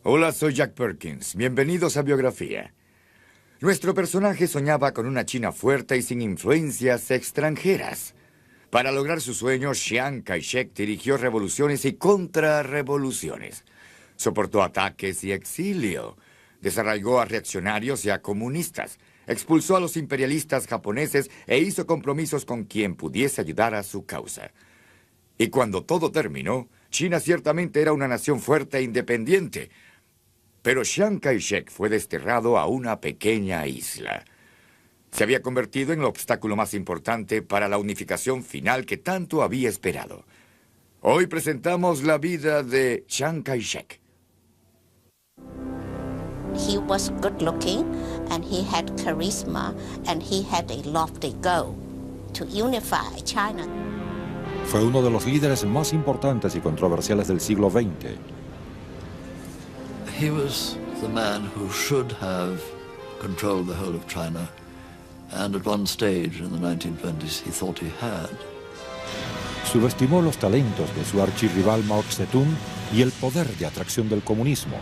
Hola, soy Jack Perkins. Bienvenidos a Biografía. Nuestro personaje soñaba con una China fuerte y sin influencias extranjeras. Para lograr su sueño, Chiang Kai-shek dirigió revoluciones y contrarrevoluciones. Soportó ataques y exilio. Desarraigó a reaccionarios y a comunistas. Expulsó a los imperialistas japoneses e hizo compromisos con quien pudiese ayudar a su causa. Y cuando todo terminó, China ciertamente era una nación fuerte e independiente. Pero Chiang Kai-shek fue desterrado a una pequeña isla. Se había convertido en el obstáculo más importante para la unificación final que tanto había esperado. Hoy presentamos la vida de Chiang Kai-shek. He was good looking and he had charisma and he had a lofty goal to unify China. Fue uno de los líderes más importantes y controversiales del siglo XX. He was the man who should have controlled the whole of China, and at one stage in the 1920s he thought he had. Subestimó los talentos de su archirrival Mao Zedong y el poder de atracción del comunismo,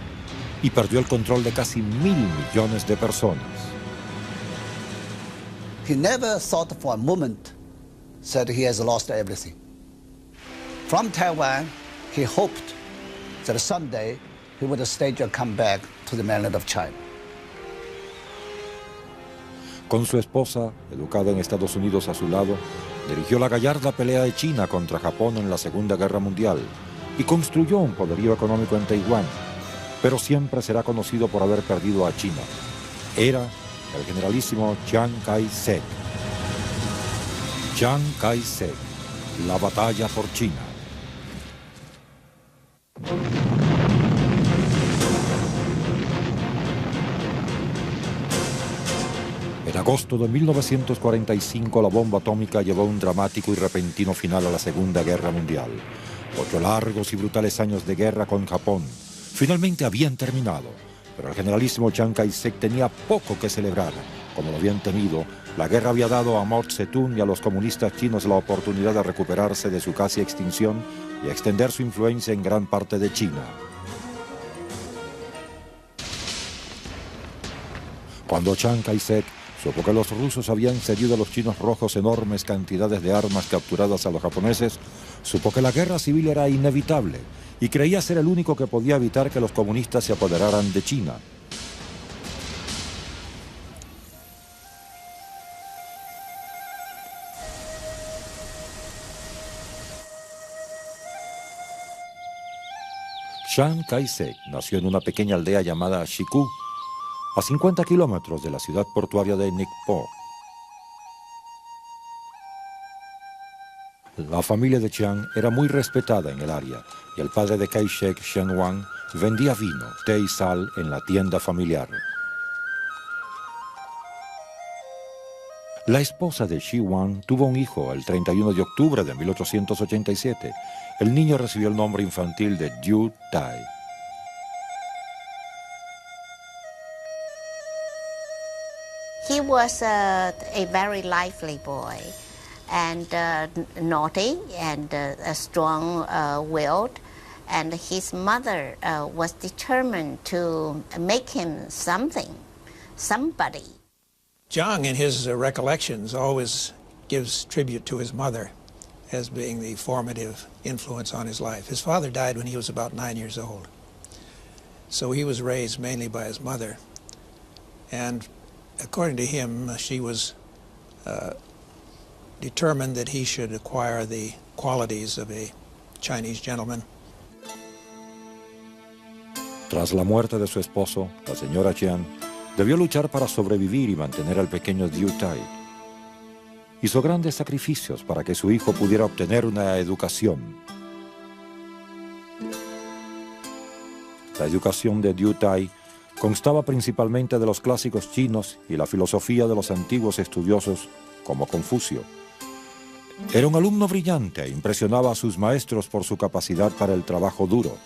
y perdió el control de casi 1.000 millones de personas. He never thought for a moment that he has lost everything. From Taiwan, he hoped that someday he would stage a comeback to the mainland of China. Con su esposa, educada en Estados Unidos a su lado, dirigió la gallarda pelea de China contra Japón en la Segunda Guerra Mundial y construyó un poderío económico en Taiwán, pero siempre será conocido por haber perdido a China. Era el generalísimo Chiang Kai-shek. Chiang Kai-shek, la batalla por China. En agosto de 1945, la bomba atómica llevó un dramático y repentino final a la Segunda Guerra Mundial. 8 largos y brutales años de guerra con Japón finalmente habían terminado, pero el generalísimo Chiang Kai-shek tenía poco que celebrar. Como lo habían temido, la guerra había dado a Mao Zedong y a los comunistas chinos la oportunidad de recuperarse de su casi extinción y extender su influencia en gran parte de China. Cuando Chiang Kai-shek supo que los rusos habían cedido a los chinos rojos enormes cantidades de armas capturadas a los japoneses, supo que la guerra civil era inevitable y creía ser el único que podía evitar que los comunistas se apoderaran de China. Chiang Kai-shek nació en una pequeña aldea llamada Shiku, a 50 kilómetros de la ciudad portuaria de Nikpo. La familia de Chiang era muy respetada en el área y el padre de Kai-shek, Shen Wang, vendía vino, té y sal en la tienda familiar. La esposa de Shi Wang tuvo un hijo el 31 de octubre de 1887. El niño recibió el nombre infantil de Diu Tai. He was a very lively boy and naughty and strong-willed, and his mother was determined to make him somebody. Chiang, in his recollections, always gives tribute to his mother as being the formative influence on his life. His father died when he was about 9 years old, so he was raised mainly by his mother. And according to him, she was determined that he should acquire the qualities of a Chinese gentleman. Tras la muerte de su esposo, la señora Chiang debió luchar para sobrevivir y mantener al pequeño Diu Tai. Hizo grandes sacrificios para que su hijo pudiera obtener una educación. La educación de Diu Tai constaba principalmente de los clásicos chinos y la filosofía de los antiguos estudiosos como Confucio. Era un alumno brillante e impresionaba a sus maestros por su capacidad para el trabajo duro.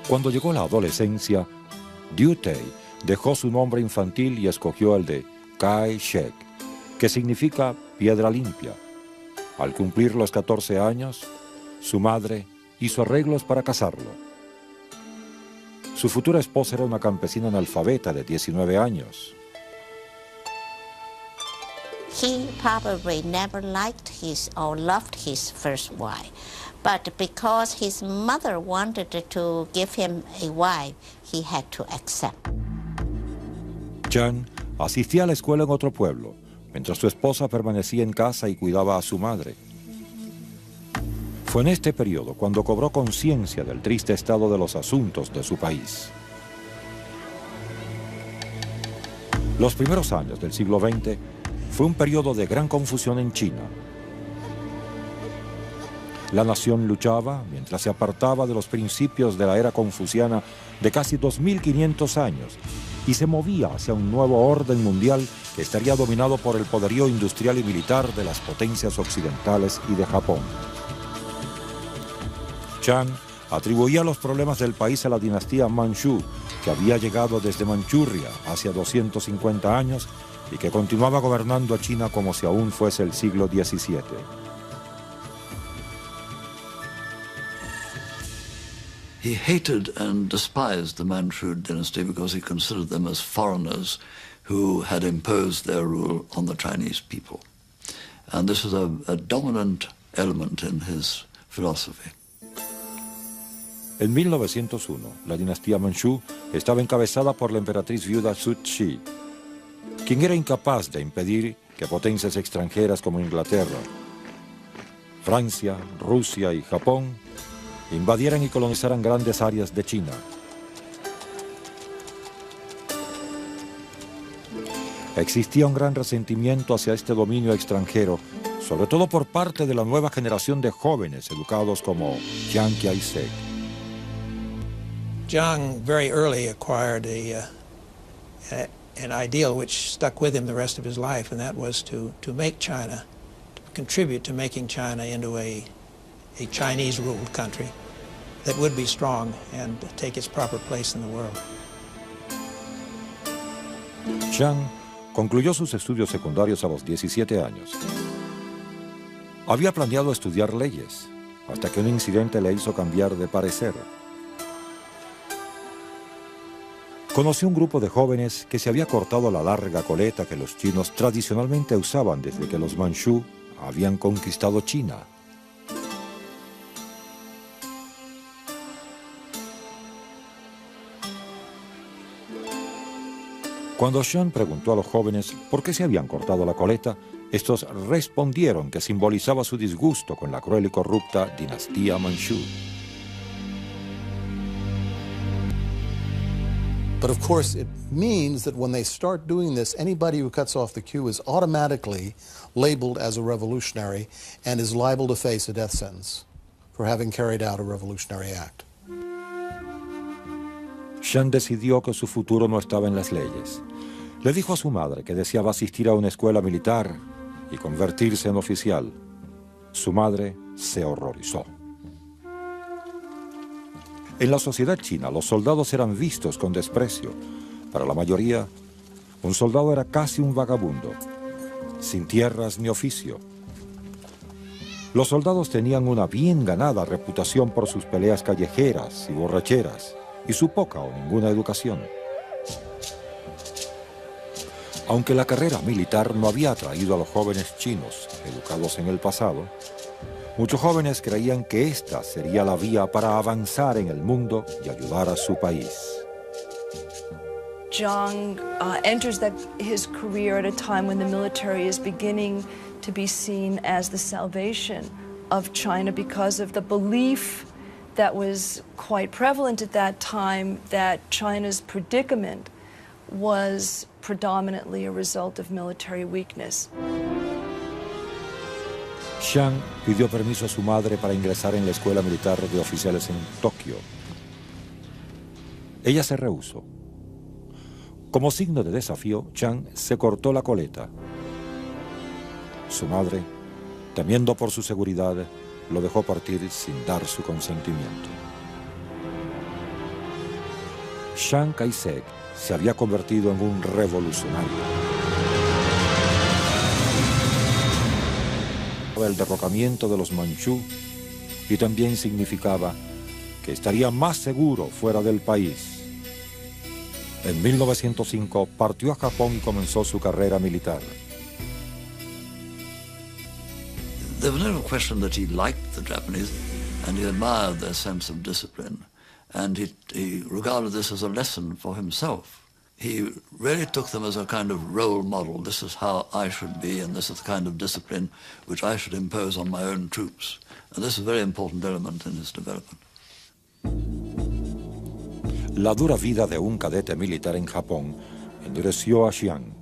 Cuando llegó la adolescencia, Diu Tai dejó su nombre infantil y escogió el de Kai-shek, que significa piedra limpia. Al cumplir los 14 años, su madre hizo arreglos para casarlo. Su futura esposa era una campesina analfabeta de 19 años. He probably never liked his or loved his first wife, but because his mother wanted to give him a wife, he had to accept. Chang asistía a la escuela en otro pueblo, mientras su esposa permanecía en casa y cuidaba a su madre. Fue en este periodo cuando cobró conciencia del triste estado de los asuntos de su país. Los primeros años del siglo XX fue un periodo de gran confusión en China. La nación luchaba mientras se apartaba de los principios de la era confuciana de casi 2500 años y se movía hacia un nuevo orden mundial que estaría dominado por el poderío industrial y militar de las potencias occidentales y de Japón. Chang atribuía los problemas del país a la dinastía Manchú, que había llegado desde Manchuria hacia 250 años y que continuaba gobernando a China como si aún fuese el siglo XVII. He hated and despised the Manchu dynasty because he considered them as foreigners who had imposed their rule on the Chinese people. And this was a dominant element in his philosophy. En 1901, la dinastía Manchú estaba encabezada por la emperatriz viuda Cixi, quien era incapaz de impedir que potencias extranjeras como Inglaterra, Francia, Rusia y Japón invadieran y colonizaran grandes áreas de China. Existía un gran resentimiento hacia este dominio extranjero, sobre todo por parte de la nueva generación de jóvenes educados como Chiang Kai-shek. Jiang very early acquired an ideal which stuck with him the rest of his life, and that was to make China, to contribute to making China into a Chinese-ruled country that would be strong and take its proper place in the world. Chiang concluyó sus estudios secundarios a los 17 años. Había planeado estudiar leyes, hasta que un incidente le hizo cambiar de parecer. Conoció un grupo de jóvenes que se había cortado la larga coleta que los chinos tradicionalmente usaban desde que los manchú habían conquistado China. Cuando Chiang preguntó a los jóvenes por qué se habían cortado la coleta, estos respondieron que simbolizaba su disgusto con la cruel y corrupta dinastía manchú. But of course, it means that when they start doing this, anybody who cuts off the queue is automatically labeled as a revolutionary and is liable to face a death sentence for having carried out a revolutionary act. Chiang decidió que su futuro no estaba en las leyes. Le dijo a su madre que deseaba asistir a una escuela militar y convertirse en oficial. Su madre se horrorizó. En la sociedad china, los soldados eran vistos con desprecio. Para la mayoría, un soldado era casi un vagabundo, sin tierras ni oficio. Los soldados tenían una bien ganada reputación por sus peleas callejeras y borracheras, y su poca o ninguna educación. Aunque la carrera militar no había atraído a los jóvenes chinos educados en el pasado, muchos jóvenes creían que esta sería la vía para avanzar en el mundo y ayudar a su país. Jiang enters his career at a time when the military is beginning to be seen as the salvation of China because of the belief that was quite prevalent at that time that China's predicament was predominantly a result of military weakness. Chiang pidió permiso a su madre para ingresar en la escuela militar de oficiales en Tokio. Ella se rehusó. Como signo de desafío, Chiang se cortó la coleta. Su madre, temiendo por su seguridad, lo dejó partir sin dar su consentimiento. Chiang Kai-shek se había convertido en un revolucionario. el derrocamiento de los manchú y también significaba que estaría más seguro fuera del país. En 1905 partió a Japón y comenzó su carrera militar. There was no question that he liked the Japanese and he admired their sense of discipline, and he regarded this as a lesson for himself. He really took them as a kind of role model. This is how I should be, and this is the kind of discipline which I should impose on my own troops. And this is a very important element in his development. La dura vida de un cadete militar en Japón endureció a Chiang.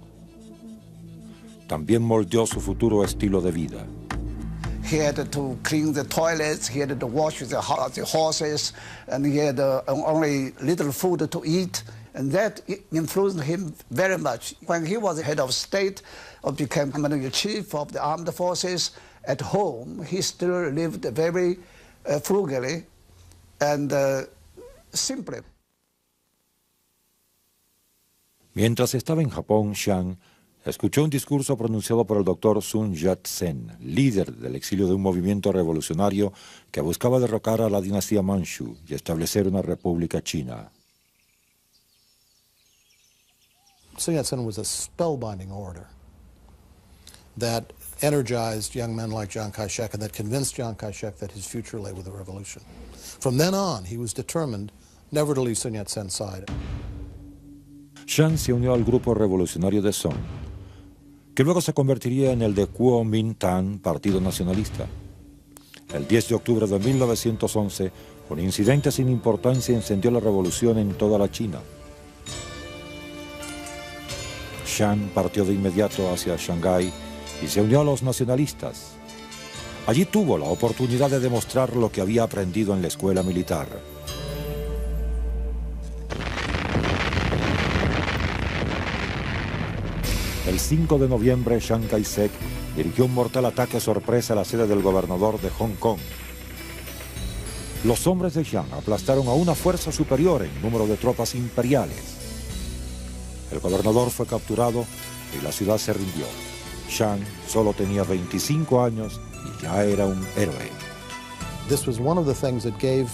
También moldeó su futuro estilo de vida. He had to clean the toilets, he had to wash the horses, and he had only little food to eat. And that influenced him very much. When he was head of state or became commander-in-chief of the armed forces, at home he still lived very frugally and simply. Mientras estaba en Japón, Chiang escuchó un discurso pronunciado por el doctor Sun Yat-sen, líder del exilio de un movimiento revolucionario que buscaba derrocar a la dinastía Manchu y establecer una república china. Sun Yat-sen was a spellbinding orator that energized young men like Chiang Kai-shek and that convinced Chiang Kai-shek that his future lay with the revolution. From then on, he was determined never to leave Sun Yat-sen's side. Chiang se unió al grupo revolucionario de Song, que luego se convertiría en el de Kuomintang, Partido Nacionalista. El 10 de octubre de 1911, un incidente sin importancia encendió la revolución en toda la China. Chiang partió de inmediato hacia Shanghái y se unió a los nacionalistas. Allí tuvo la oportunidad de demostrar lo que había aprendido en la escuela militar. El 5 de noviembre, Chiang Kai-shek dirigió un mortal ataque sorpresa a la sede del gobernador de Hong Kong. Los hombres de Chiang aplastaron a una fuerza superior en número de tropas imperiales. El gobernador fue capturado y la ciudad se rindió. Chiang solo tenía 25 años y ya era un héroe. This was one of the things that gave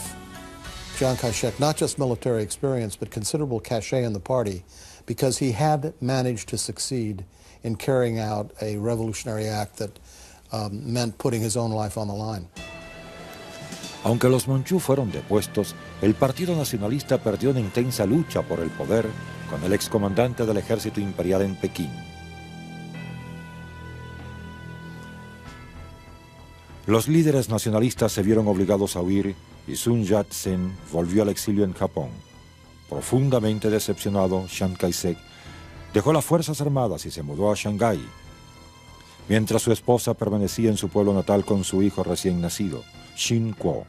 Chiang Kai-shek not just military experience, but considerable cachet in the party, because he had managed to succeed in carrying out a revolutionary act that meant putting his own life on the line. Aunque los manchú fueron depuestos, el Partido Nacionalista perdió una intensa lucha por el poder con el excomandante del ejército imperial en Pekín. Los líderes nacionalistas se vieron obligados a huir y Sun Yat-sen volvió al exilio en Japón. Profundamente decepcionado, Chiang Kai-shek dejó las Fuerzas Armadas y se mudó a Shanghái, mientras su esposa permanecía en su pueblo natal con su hijo recién nacido, Shin Kuo.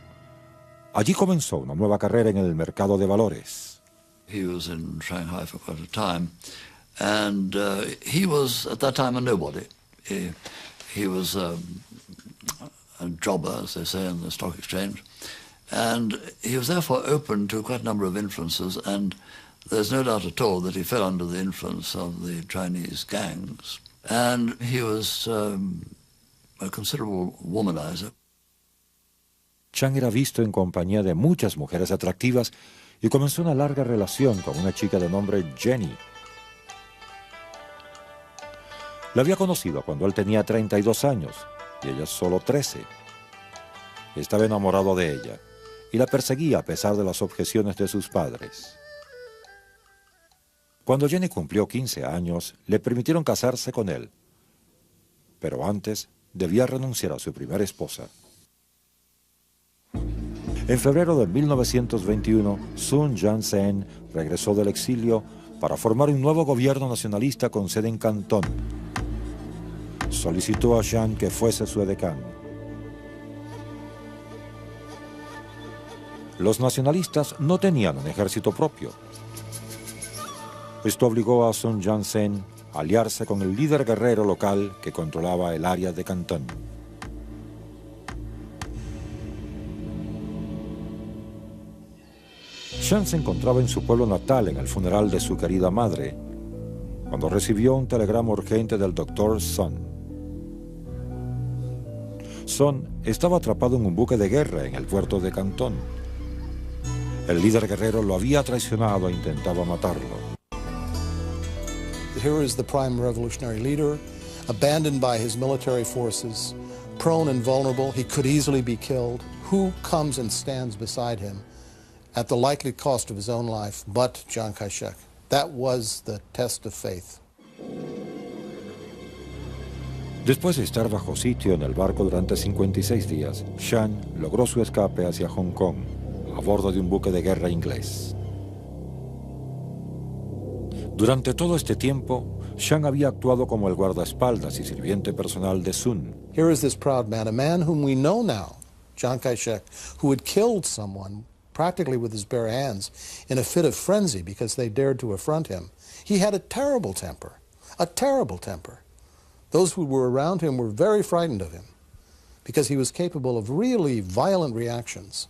Allí comenzó una nueva carrera en el mercado de valores. He was in Shanghai for quite a time, and he was at that time a nobody. He was a jobber, as they say, in the stock exchange, and he was therefore open to quite a number of influences, and there's no doubt at all that he fell under the influence of the Chinese gangs, and he was a considerable womanizer. Chiang era visto en compañía de muchas mujeres atractivas y comenzó una larga relación con una chica de nombre Jenny. La había conocido cuando él tenía 32 años y ella solo 13. Estaba enamorado de ella y la perseguía a pesar de las objeciones de sus padres. Cuando Jenny cumplió 15 años, le permitieron casarse con él, pero antes debía renunciar a su primera esposa. En febrero de 1921, Sun Yat-sen regresó del exilio para formar un nuevo gobierno nacionalista con sede en Cantón. Solicitó a Chiang que fuese su edecán. Los nacionalistas no tenían un ejército propio. Esto obligó a Sun Yat-sen a aliarse con el líder guerrero local que controlaba el área de Cantón. Chiang se encontraba en su pueblo natal en el funeral de su querida madre, cuando recibió un telegrama urgente del doctor Sun. Sun estaba atrapado en un buque de guerra en el puerto de Cantón. El líder guerrero lo había traicionado e intentaba matarlo. Here is the prime revolutionary leader, abandoned by his military forces, prone and vulnerable. He could easily be killed. Who comes and stands beside him at the likely cost of his own life but Chiang Kai-shek? That was the test of faith. Después de estar bajo sitio en el barco durante 56 días, Chiang logró su escape hacia Hong Kong, a bordo de un buque de guerra inglés. Durante todo este tiempo, Chiang había actuado como el guardaespaldas y sirviente personal de Sun. Here is this proud man, a man whom we know now, Chiang Kai-shek, who had killed someone practically with his bare hands in a fit of frenzy because they dared to affront him. He had a terrible temper, a terrible temper. Those who were around him were very frightened of him because he was capable of really violent reactions.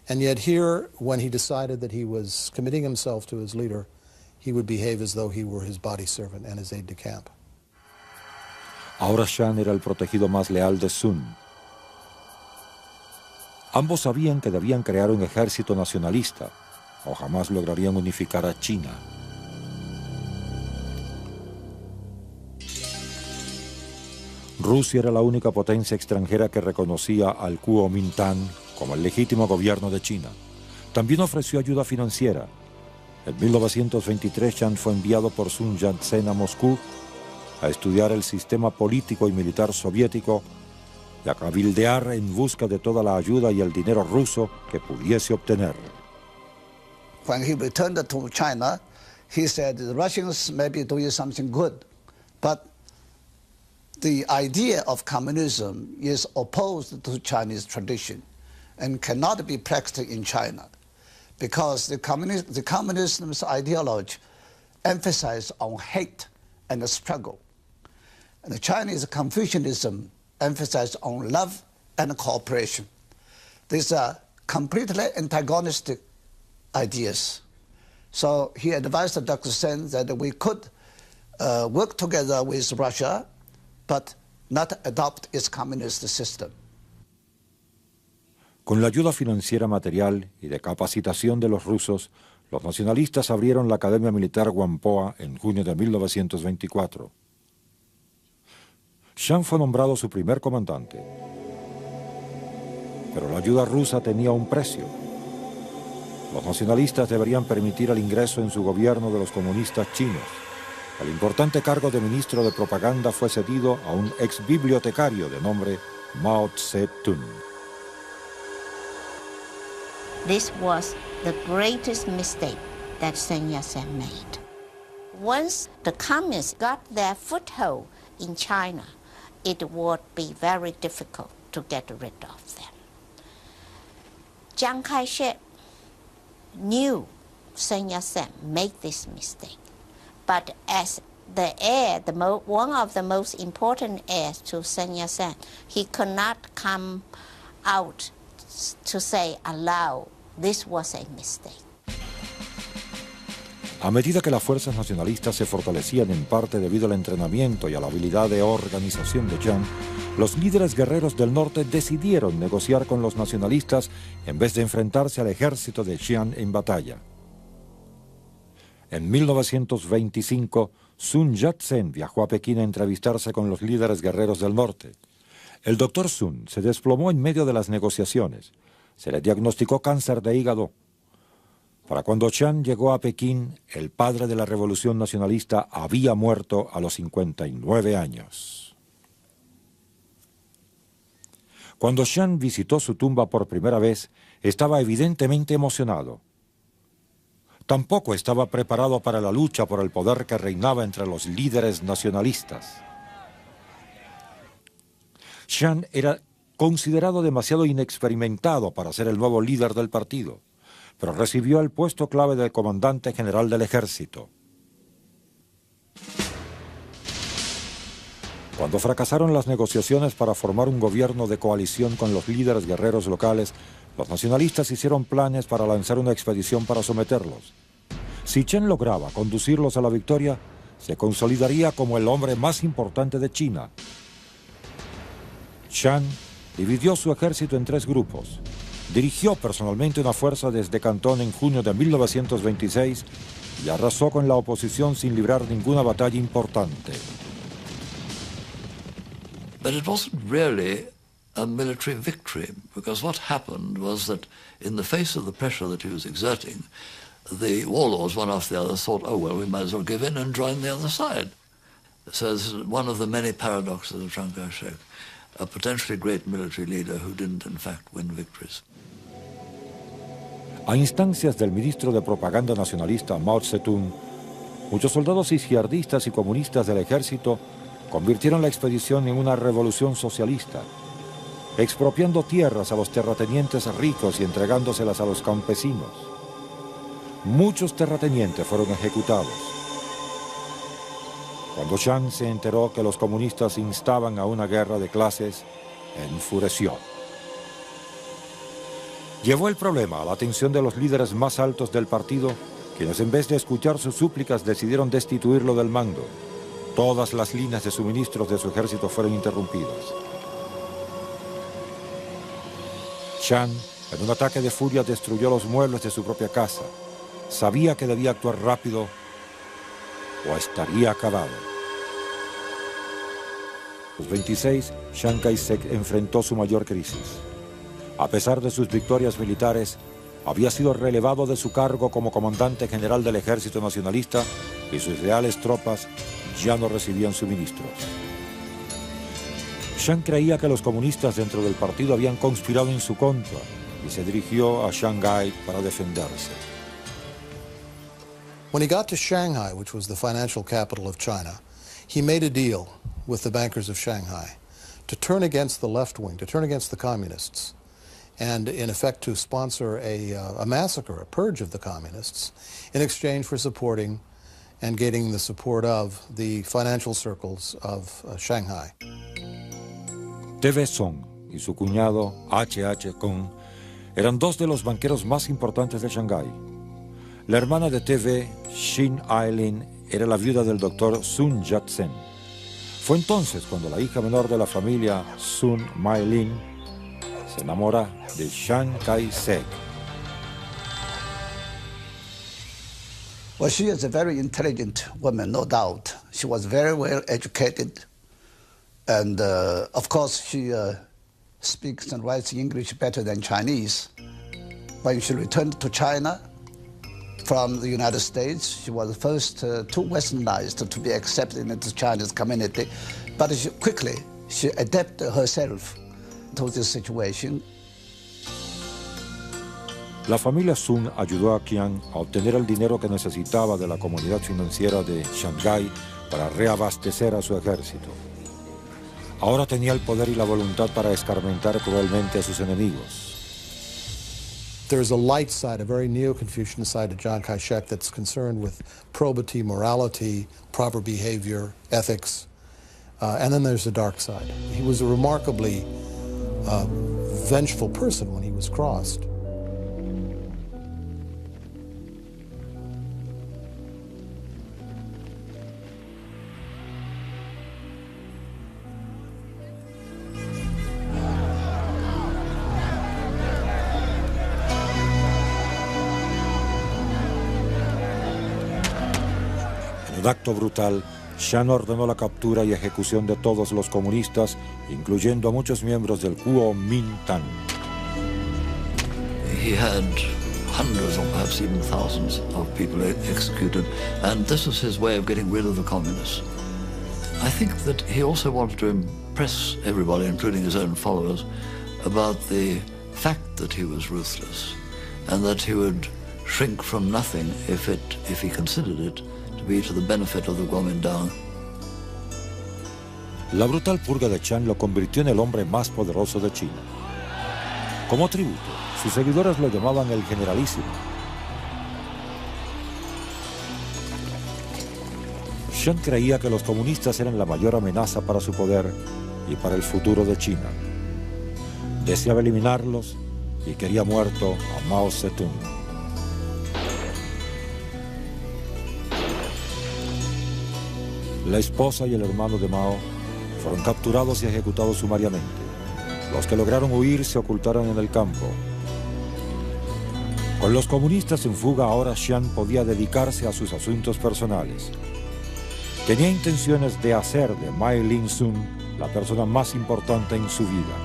And yet here, when he decided that he was committing himself to his leader, he would behave as though he were his body servant and his aide-de-camp. Ahora Chiang era el protegido más leal de Sun. Ambos sabían que debían crear un ejército nacionalista o jamás lograrían unificar a China. Rusia era la única potencia extranjera que reconocía al Kuomintang como el legítimo gobierno de China. También ofreció ayuda financiera. En 1923, Chiang fue enviado por Sun Yat-sen a Moscú a estudiar el sistema político y militar soviético y a cabildear en busca de toda la ayuda y el dinero ruso que pudiese obtener. When he returned to China, he said the Russians may be doing something good, but the idea of communism is opposed to Chinese tradition and cannot be practiced in China because the communism's ideology emphasizes on hate and the struggle. And the Chinese Confucianism emphasizes on love and cooperation. These are completely antagonistic ideas. So he advised Dr. Sen that we could work together with Russia but not adopt its communist system. Con la ayuda financiera, material y de capacitación de los rusos, los nacionalistas abrieron la Academia Militar Whampoa en junio de 1924. Chiang fue nombrado su primer comandante. Pero la ayuda rusa tenía un precio. Los nacionalistas deberían permitir el ingreso en su gobierno de los comunistas chinos. El importante cargo de ministro de propaganda fue cedido a un ex bibliotecario de nombre Mao Tse-tung. This was the greatest mistake that Sun Yat-sen made. Once the communists got their foothold in China, it would be very difficult to get rid of them. Chiang Kai-shek knew Sun Yat-sen made this mistake, but as the heir, one of the most important heirs to Sun Yat-sen, he could not come out to say aloud, this was a mistake. A medida que las fuerzas nacionalistas se fortalecían en parte debido al entrenamiento y a la habilidad de organización de Chiang, los líderes guerreros del norte decidieron negociar con los nacionalistas en vez de enfrentarse al ejército de Chiang en batalla. En 1925, Sun Yat-sen viajó a Pekín a entrevistarse con los líderes guerreros del norte. El doctor Sun se desplomó en medio de las negociaciones. Se le diagnosticó cáncer de hígado. Para cuando Chiang llegó a Pekín, el padre de la revolución nacionalista había muerto a los 59 años. Cuando Chiang visitó su tumba por primera vez, estaba evidentemente emocionado. Tampoco estaba preparado para la lucha por el poder que reinaba entre los líderes nacionalistas. Chiang era considerado demasiado inexperimentado para ser el nuevo líder del partido, pero recibió el puesto clave de comandante general del ejército. Cuando fracasaron las negociaciones para formar un gobierno de coalición con los líderes guerreros locales, los nacionalistas hicieron planes para lanzar una expedición para someterlos. Si Chen lograba conducirlos a la victoria, se consolidaría como el hombre más importante de China. Chiang dividió su ejército en 3 grupos. Dirigió personalmente una fuerza desde Cantón en junio de 1926 y arrasó con la oposición sin librar ninguna batalla importante. But it wasn't really a military victory, because what happened was that in the face of the pressure that he was exerting, the warlords, one after the other, thought, oh, well, we might as well give in and join the other side. So this is one of the many paradoxes of Chiang Kai-shek, a potentially great military leader who didn't, in fact, win victories. A instancias del ministro de Propaganda nacionalista Mao Zedong, muchos soldados izquierdistas y comunistas del ejército convirtieron la expedición en una revolución socialista, expropiando tierras a los terratenientes ricos y entregándoselas a los campesinos. Muchos terratenientes fueron ejecutados. Cuando Chiang se enteró que los comunistas instaban a una guerra de clases, enfureció. Llevó el problema a la atención de los líderes más altos del partido, quienes en vez de escuchar sus súplicas decidieron destituirlo del mando. Todas las líneas de suministros de su ejército fueron interrumpidas. Chiang, en un ataque de furia, destruyó los muebles de su propia casa. Sabía que debía actuar rápido o estaría acabado. A los 26, Chiang Kai-shek enfrentó su mayor crisis. A pesar de sus victorias militares, había sido relevado de su cargo como comandante general del Ejército Nacionalista y sus leales tropas ya no recibían suministros. Chiang creía que los comunistas dentro del partido habían conspirado en su contra y se dirigió a Shanghái para defenderse. When he got to Shanghai, which was the financial capital of China, he made a deal with the bankers of Shanghai to turn against the left wing, to turn against the communists, and in effect to sponsor a massacre, a purge of the communists, in exchange for supporting and gaining the support of the financial circles of Shanghai. TV Song y su cuñado H.H. Kung eran 2 de los banqueros más importantes de Shanghái. La hermana de TV, Shin Ai-lin, era la viuda del doctor Sun Yat-sen. Fue entonces cuando la hija menor de la familia, Sun Mai-lin, se enamora de Chiang Kai-shek. Well, she is a very intelligent woman, no doubt. She was very well educated. And of course, she speaks and writes English better than Chinese. When she returned to China from the United States, she was the first too westernized to be accepted into the Chinese community. But she adapted herself to this situation. La familia Sun ayudó a Chiang a obtener el dinero que necesitaba de la comunidad financiera de Shanghái para reabastecer a su ejército. Ahora tenía el poder y la voluntad para escarmentar cruelmente a sus enemigos. There's a light side, a very neo-Confucian side to Chiang Kai-shek that's concerned with probity, morality, proper behavior, ethics. And then there's the dark side. He was a remarkably vengeful person when he was crossed. En un acto brutal, Chiang ordenó la captura y ejecución de todos los comunistas, incluyendo a muchos miembros del Kuomintang. He had hundreds or perhaps even thousands of people executed, and this was his way of getting rid of the communists. I think that he also wanted to impress everybody, including his own followers, about the fact that he was ruthless and that he would shrink from nothing if he considered it to be to the benefit of the Kuomintang. La brutal purga de Chiang lo convirtió en el hombre más poderoso de China. Como tributo, sus seguidores lo llamaban el Generalísimo. Chiang creía que los comunistas eran la mayor amenaza para su poder y para el futuro de China. Deseaba eliminarlos y quería muerto a Mao Zedong. La esposa y el hermano de Mao fueron capturados y ejecutados sumariamente. Los que lograron huir se ocultaron en el campo. Con los comunistas en fuga, ahora Xian podía dedicarse a sus asuntos personales. Tenía intenciones de hacer de Mai Ling-sun la persona más importante en su vida.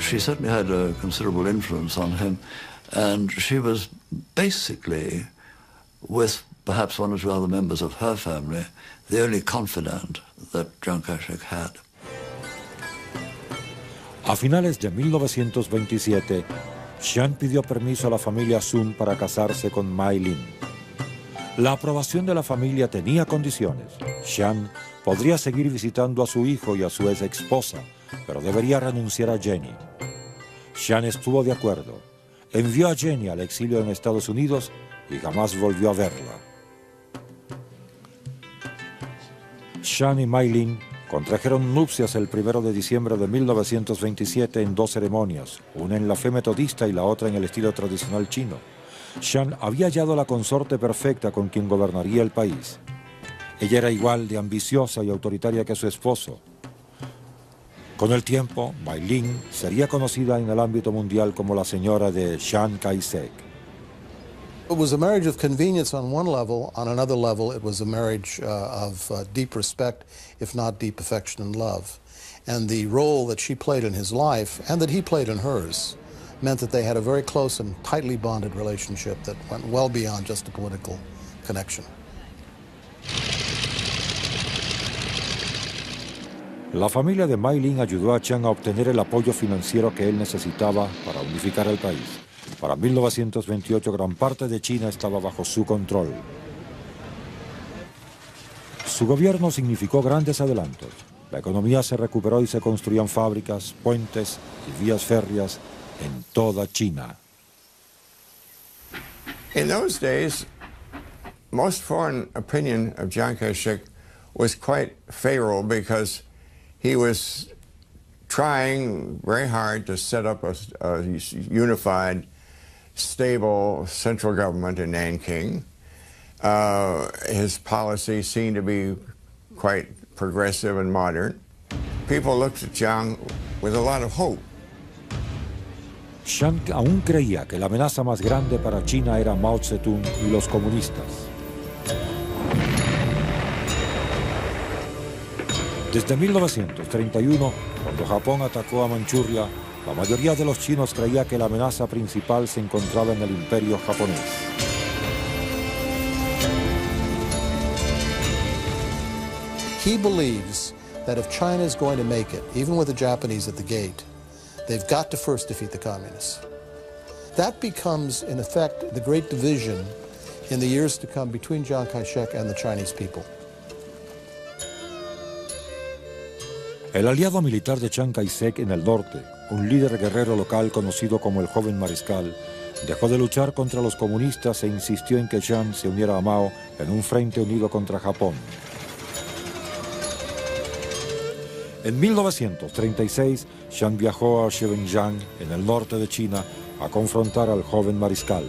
She certainly had a considerable influence on him, and she was basically, with perhaps one or two other members of her family, the only confidant that Chiang Kai-shek had. A finales de 1927, Xian pidió permiso a la familia Sun para casarse con Mai Lin. La aprobación de la familia tenía condiciones. Xian podría seguir visitando a su hijo y a su ex esposa, pero debería renunciar a Jenny. Xian estuvo de acuerdo. Envió a Jenny al exilio en Estados Unidos y jamás volvió a verla. Xian y Mai Lin contrajeron nupcias el 1 de diciembre de 1927 en 2 ceremonias, una en la fe metodista y la otra en el estilo tradicional chino. Xian había hallado la consorte perfecta con quien gobernaría el país. Ella era igual de ambiciosa y autoritaria que su esposo. Con el tiempo, Mai Lin sería conocida en el ámbito mundial como la señora de Chiang Kai-shek. It was a marriage of convenience on one level. On another level, it was a marriage of deep respect, if not deep affection and love. And the role that she played in his life and that he played in hers meant that they had a very close and tightly bonded relationship that went well beyond just a political connection. La familia de Mai Lin ayudó a Chiang a obtener el apoyo financiero que él necesitaba para unificar el país. Para 1928, gran parte de China estaba bajo su control. Su gobierno significó grandes adelantos. La economía se recuperó y se construían fábricas, puentes y vías férreas en toda China. In those days, most foreign opinion of Chiang Kai-shek was quite favorable because he was trying very hard to set up a unified, stable central government in Nanking. His policy seemed to be quite progressive and modern. People looked at Chiang with a lot of hope. Chiang aún creía que la amenaza más grande para China era Mao Zedong y los comunistas. Desde 1931, cuando Japón atacó a Manchuria, la mayoría de los chinos creía que la amenaza principal se encontraba en el imperio japonés. He believes that if China is going to make it, even with the Japanese at the gate, they've got to first defeat the communists. That becomes, in effect, the great division in the years to come between Chiang Kai-shek and the Chinese people. El aliado militar de Chiang Kai-shek en el norte, un líder guerrero local conocido como el joven mariscal, dejó de luchar contra los comunistas e insistió en que Chiang se uniera a Mao en un frente unido contra Japón. En 1936, Chiang viajó a Shenyang, en el norte de China, a confrontar al joven mariscal.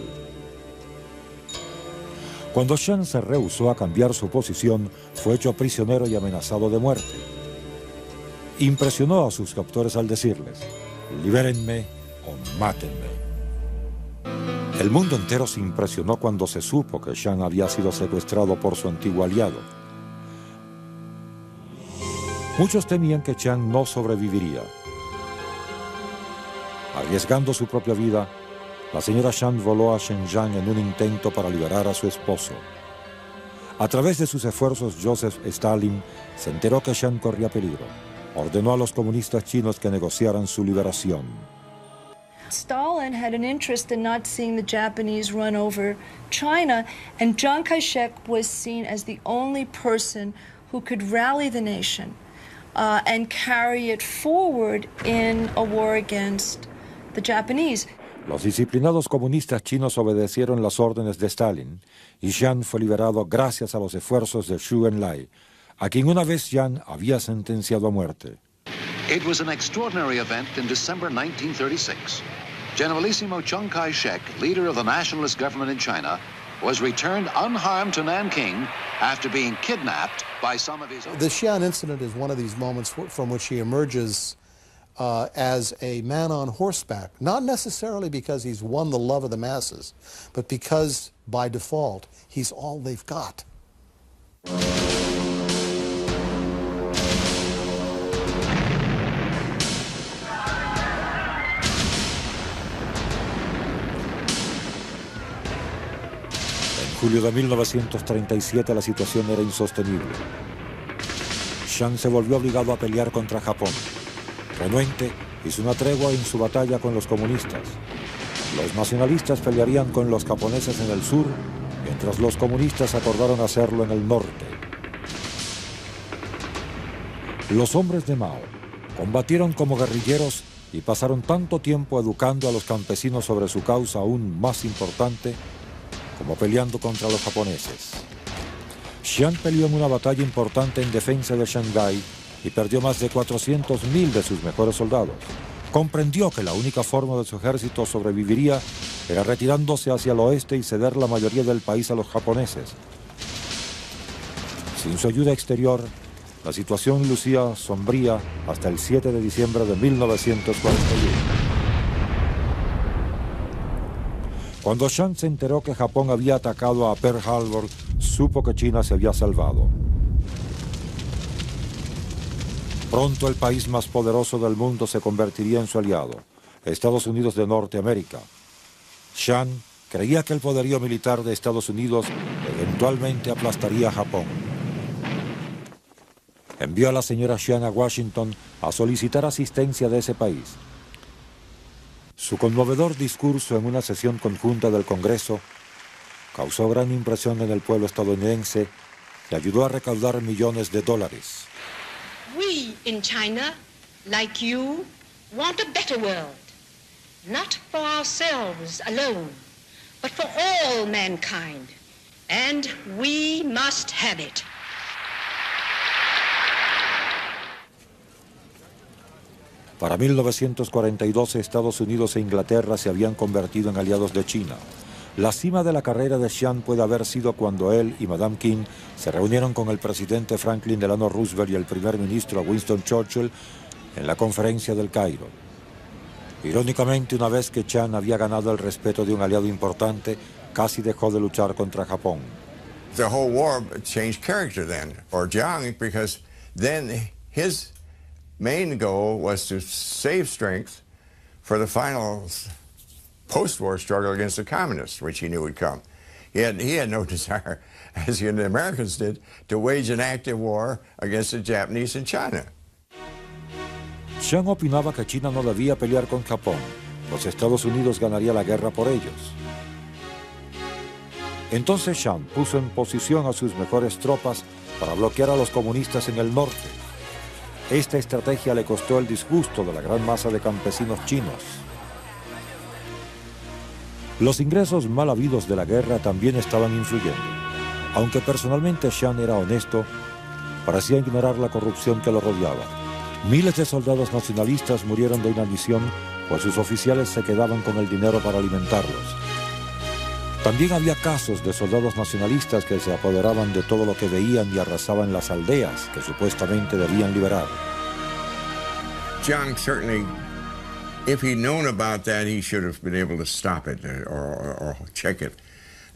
Cuando Chiang se rehusó a cambiar su posición, fue hecho prisionero y amenazado de muerte. Impresionó a sus captores al decirles: libérenme o mátenme. El mundo entero se impresionó cuando se supo que Chiang había sido secuestrado por su antiguo aliado. Muchos temían que Chiang no sobreviviría. Arriesgando su propia vida, la señora Chiang voló a Shenyang en un intento para liberar a su esposo. A través de sus esfuerzos, Joseph Stalin se enteró que Chiang corría peligro. Ordenó a los comunistas chinos que negociaran su liberación. Stalin had an interest in not seeing the Japanese run over China, and Chiang Kai-shek was seen as the only person who could rally the nation and carry it forward in a war against the Japanese. Los disciplinados comunistas chinos obedecieron las órdenes de Stalin y Chiang fue liberado gracias a los esfuerzos de Zhou Enlai, a quien una vez Chiang había sentenciado a muerte. It was an extraordinary event in December 1936. Generalissimo Chiang Kai-shek, leader of the nationalist government in China, was returned unharmed to Nanking after being kidnapped by some of his own. The Xi'an incident is one of these moments from which he emerges as a man on horseback, not necessarily because he's won the love of the masses, but because, by default, he's all they've got. En julio de 1937 la situación era insostenible. Chiang se volvió obligado a pelear contra Japón. Renuente hizo una tregua en su batalla con los comunistas. Los nacionalistas pelearían con los japoneses en el sur, mientras los comunistas acordaron hacerlo en el norte. Los hombres de Mao combatieron como guerrilleros y pasaron tanto tiempo educando a los campesinos sobre su causa aún más importante como peleando contra los japoneses. Chiang peleó en una batalla importante en defensa de Shanghái y perdió más de 400.000 de sus mejores soldados. Comprendió que la única forma de su ejército sobreviviría era retirándose hacia el oeste y ceder la mayoría del país a los japoneses. Sin su ayuda exterior, la situación lucía sombría hasta el 7 de diciembre de 1941. Cuando Chiang se enteró que Japón había atacado a Pearl Harbor, supo que China se había salvado. Pronto el país más poderoso del mundo se convertiría en su aliado, Estados Unidos de Norteamérica. Chiang creía que el poderío militar de Estados Unidos eventualmente aplastaría a Japón. Envió a la señora Chiang a Washington a solicitar asistencia de ese país. Su conmovedor discurso en una sesión conjunta del Congreso causó gran impresión en el pueblo estadounidense y ayudó a recaudar millones de dólares. We in China, like you, want a better world, not for ourselves alone, but for all mankind, and we must have it. Para 1942, Estados Unidos e Inglaterra se habían convertido en aliados de China. La cima de la carrera de Chiang puede haber sido cuando él y Madame King se reunieron con el presidente Franklin Delano Roosevelt y el primer ministro Winston Churchill en la conferencia del Cairo. Irónicamente, una vez que Chiang había ganado el respeto de un aliado importante, casi dejó de luchar contra Japón. The whole war changed character then for Jiang, because then his main goal was to save strength for the final post-war struggle against the communists, which he knew would come. He had no desire, as the Americans did, to wage an active war against the Japanese in China. Chiang opinaba que China no debía pelear con Japón. Los Estados Unidos ganaría la guerra por ellos. Entonces Chiang puso en posición a sus mejores tropas para bloquear a los comunistas en el norte. Esta estrategia le costó el disgusto de la gran masa de campesinos chinos. Los ingresos mal habidos de la guerra también estaban influyendo. Aunque personalmente Chiang era honesto, parecía ignorar la corrupción que lo rodeaba. Miles de soldados nacionalistas murieron de inanición, pues sus oficiales se quedaban con el dinero para alimentarlos. También había casos de soldados nacionalistas que se apoderaban de todo lo que veían y arrasaban las aldeas que supuestamente debían liberar. Jiang certainly, if he'd known about that, he should have been able to stop it or check it.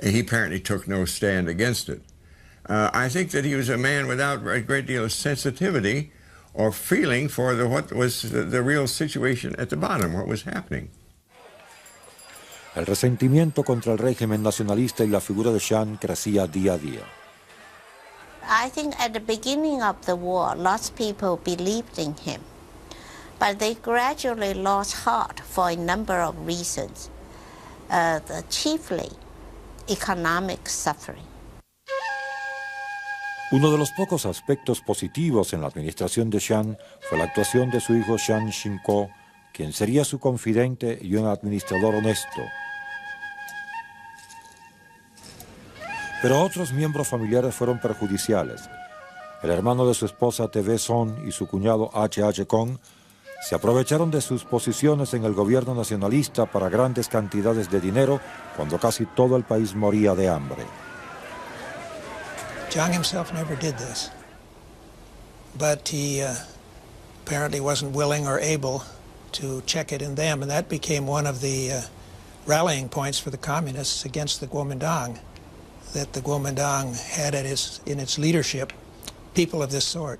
He apparently took no stand against it. I think that he was a man without a great deal of sensitivity or feeling for what was the real situation at the bottom, what was happening. El resentimiento contra el régimen nacionalista y la figura de Chiang crecía día a día. I think at the beginning of the war, lots of people believed in him, but they gradually lost heart for a number of reasons, chiefly economic suffering. Uno de los pocos aspectos positivos en la administración de Chiang fue la actuación de su hijo Chiang Ching-kuo, quien sería su confidente y un administrador honesto. Pero otros miembros familiares fueron perjudiciales. El hermano de su esposa TV Son y su cuñado H.H. Kong se aprovecharon de sus posiciones en el gobierno nacionalista para grandes cantidades de dinero cuando casi todo el país moría de hambre. Jiang himself never did this, but he apparently wasn't willing or able to check it in them, and that became one of the rallying points for the communists against the Kuomintang, that the Kuomintang had in its leadership people of this sort.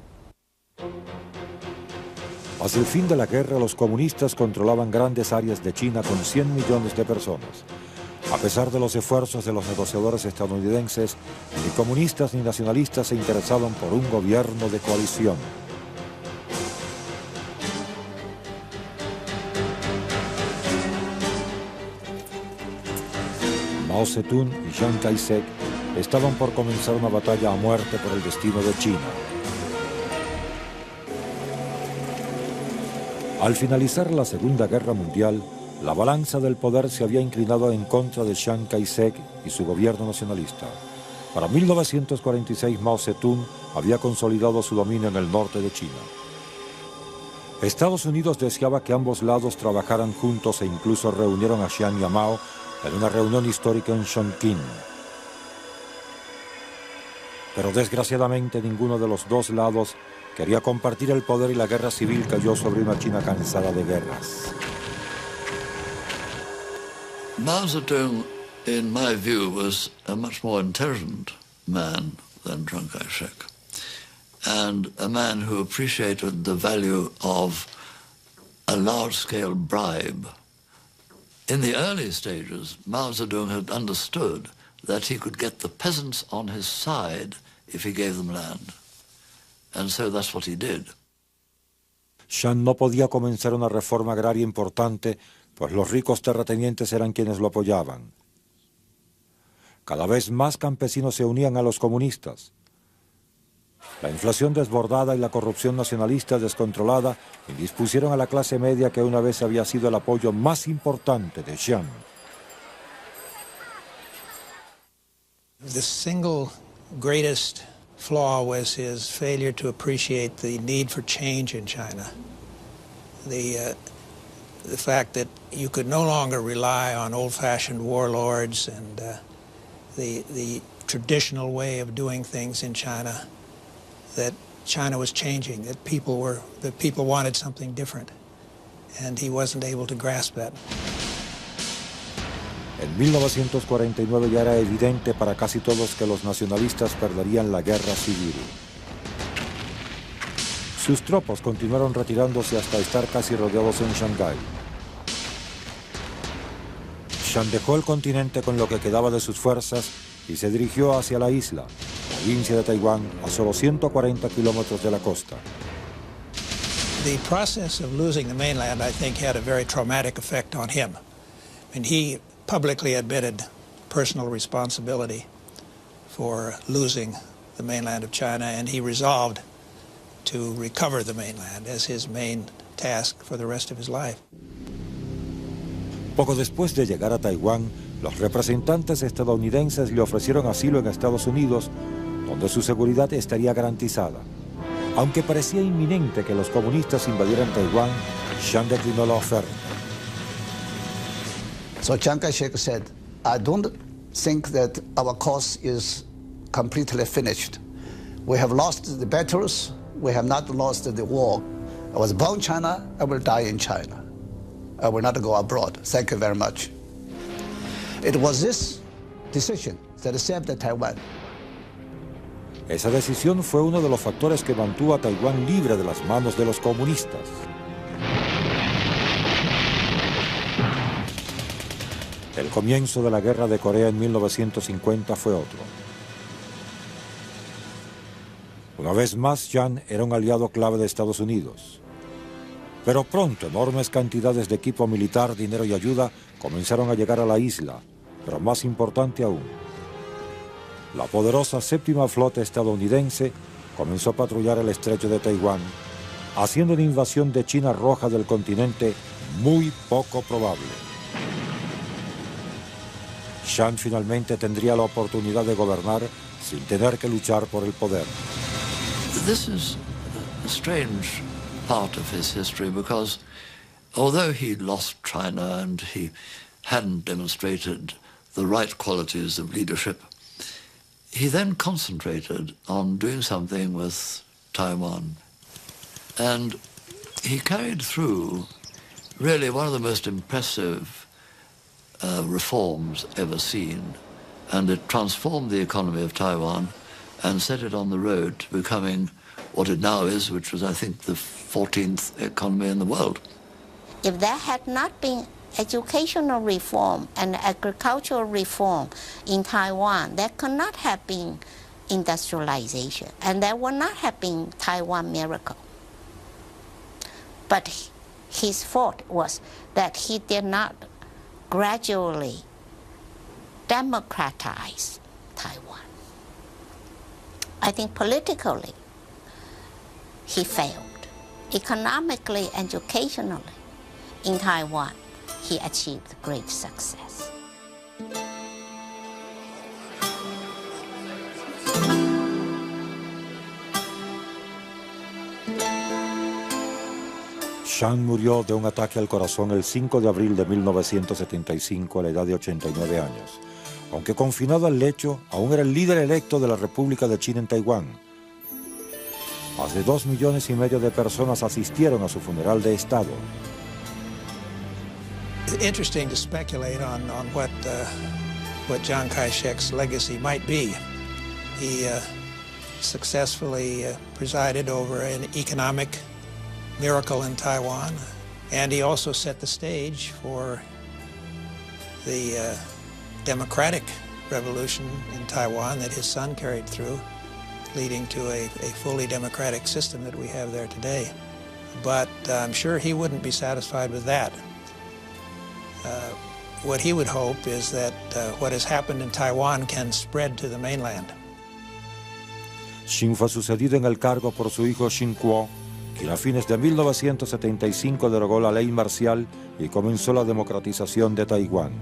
Hacia el fin de la guerra, los comunistas controlaban grandes áreas de China con 100 millones de personas. A pesar de los esfuerzos de los negociadores estadounidenses, ni comunistas ni nacionalistas se interesaban por un gobierno de coalición. Mao Zedong y Chiang Kai-shek estaban por comenzar una batalla a muerte por el destino de China. Al finalizar la Segunda Guerra Mundial, la balanza del poder se había inclinado en contra de Chiang Kai-shek y su gobierno nacionalista. Para 1946, Mao Zedong había consolidado su dominio en el norte de China. Estados Unidos deseaba que ambos lados trabajaran juntos e incluso reunieron a Chiang y a Mao en una reunión histórica en Chongqing. Pero desgraciadamente ninguno de los dos lados quería compartir el poder y la guerra civil cayó sobre una China cansada de guerras. Mao Zedong, in my view, was a much more intelligent man than Chiang Kai-shek, and a man who appreciated the value of a large-scale bribe. In the early stages, Mao Zedong had understood that he could get the peasants on his side if he gave them land. And so that's what he did. Chiang no podía comenzar una reforma agraria importante, pues los ricos terratenientes eran quienes lo apoyaban. Cada vez más campesinos se unían a los comunistas. La inflación desbordada y la corrupción nacionalista descontrolada indispusieron a la clase media que una vez había sido el apoyo más importante de Chiang. The single greatest flaw was his failure to appreciate the need for change in China. The fact that you could no longer rely on old-fashioned warlords and the traditional way of doing things in China, that China was changing, that people wanted something different, and he wasn't able to grasp that. En 1949 ya era evidente para casi todos que los nacionalistas perderían la guerra civil. Sus tropas continuaron retirándose hasta estar casi rodeados en Shanghái. Chiang dejó el continente con lo que quedaba de sus fuerzas y se dirigió hacia la isla, provincia de Taiwán, a solo 140 kilómetros de la costa. The process of losing the mainland, I think, had a very traumatic effect on him. And he publicly admitted personal responsibility for losing the mainland of China, and he resolved to recover the mainland as his main task for the rest of his life. Poco después de llegar a Taiwán, los representantes estadounidenses le ofrecieron asilo en Estados Unidos, donde su seguridad estaría garantizada. Aunque parecía inminente que los comunistas invadieran Taiwán, Chiang declinó la oferta. So Chiang Kai-shek said, I don't think that our cause is completely finished. We have lost the battles. We have not lost the war. I was born in China. I will die in China. I will not go abroad. Thank you very much. It was this decision that saved Taiwan. Esa decisión fue uno de los factores que mantuvo a Taiwán libre de las manos de los comunistas. El comienzo de la Guerra de Corea en 1950 fue otro. Una vez más, Chiang era un aliado clave de Estados Unidos. Pero pronto enormes cantidades de equipo militar, dinero y ayuda comenzaron a llegar a la isla, pero más importante aún, la poderosa séptima flota estadounidense comenzó a patrullar el estrecho de Taiwán, haciendo una invasión de China roja del continente muy poco probable. Chiang finalmente tendría la oportunidad de gobernar sin tener que luchar por el poder. This is a strange part of his history because although he lost China and he hadn't demonstrated the right qualities of leadership, he then concentrated on doing something with Taiwan. And he carried through really one of the most impressive reforms ever seen, and it transformed the economy of Taiwan and set it on the road to becoming what it now is, which was, I think, the 14th economy in the world. If there had not been educational reform and agricultural reform in Taiwan, there could not have been industrialization, and there would not have been Taiwan miracle. But his fault was that he did not gradually democratize Taiwan. I think politically, he failed. Economically, educationally, in Taiwan, he achieved great success. Chiang murió de un ataque al corazón el 5 de abril de 1975 a la edad de 89 años. Aunque confinado al lecho, aún era el líder electo de la República de China en Taiwán. Más de 2,5 millones de personas asistieron a su funeral de Estado. It's interesting to speculate on what Chiang Kai-shek's legacy might be. He successfully presided over an economic miracle in Taiwan, and he also set the stage for the democratic revolution in Taiwan that his son carried through, leading to a fully democratic system that we have there today. But I'm sure he wouldn't be satisfied with that. What he would hope is that what has happened in Taiwan can spread to the mainland. Xin fue sucedido en el cargo por su hijo Xin Kuo, quien a fines de 1975 derogó la ley marcial y comenzó la democratización de Taiwán.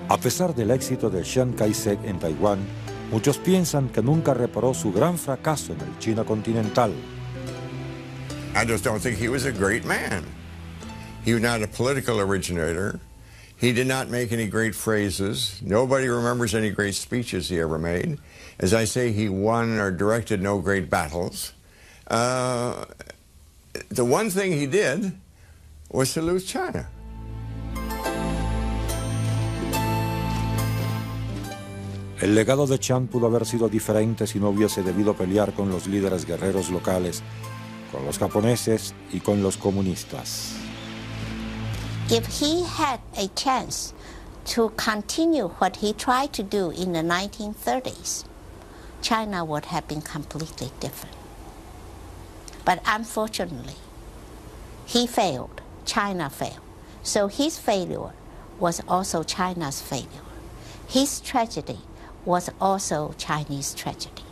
A pesar del éxito de Chiang Kai-shek en Taiwán, muchos piensan que nunca reparó su gran fracaso en el China continental. I just don't think he was a great man. He was not a political originator. He did not make any great phrases. Nobody remembers any great speeches he ever made. As I say, he won or directed no great battles. The one thing he did was to lose China. El legado de Chiang pudo haber sido diferente si no hubiese debido pelear con los líderes guerreros locales, con los japoneses y con los comunistas. If he had a chance to continue what he tried to do in the 1930s, China would have been completely different. But unfortunately, he failed, China failed. So his failure was also China's failure. His tragedy was also Chinese tragedy.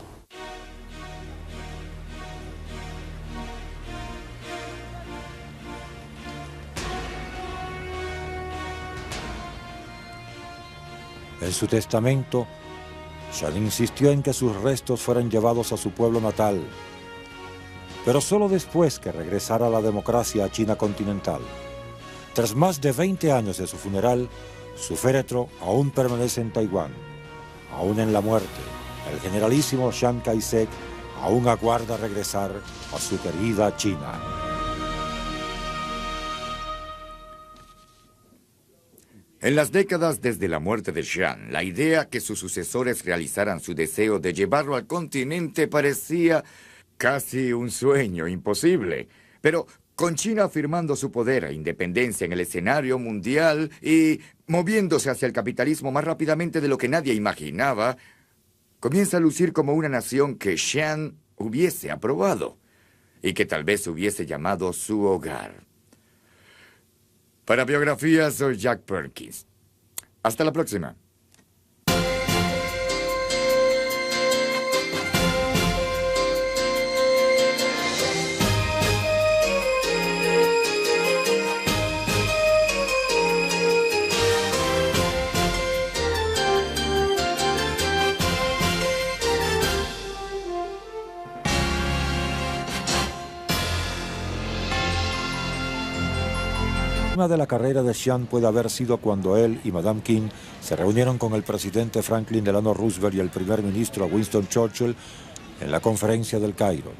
En su testamento, Chiang insistió en que sus restos fueran llevados a su pueblo natal, pero solo después que regresara la democracia a China continental. Tras más de 20 años de su funeral, su féretro aún permanece en Taiwán. Aún en la muerte, el generalísimo Chiang Kai-shek aún aguarda regresar a su querida China. En las décadas desde la muerte de Chiang, la idea que sus sucesores realizaran su deseo de llevarlo al continente parecía casi un sueño imposible. Pero con China afirmando su poder e independencia en el escenario mundial y moviéndose hacia el capitalismo más rápidamente de lo que nadie imaginaba, comienza a lucir como una nación que Chiang hubiese aprobado y que tal vez hubiese llamado su hogar. Para Biografía, soy Jack Perkins. Hasta la próxima. De la carrera de Chiang puede haber sido cuando él y Madame King se reunieron con el presidente Franklin Delano Roosevelt y el primer ministro Winston Churchill en la conferencia del Cairo.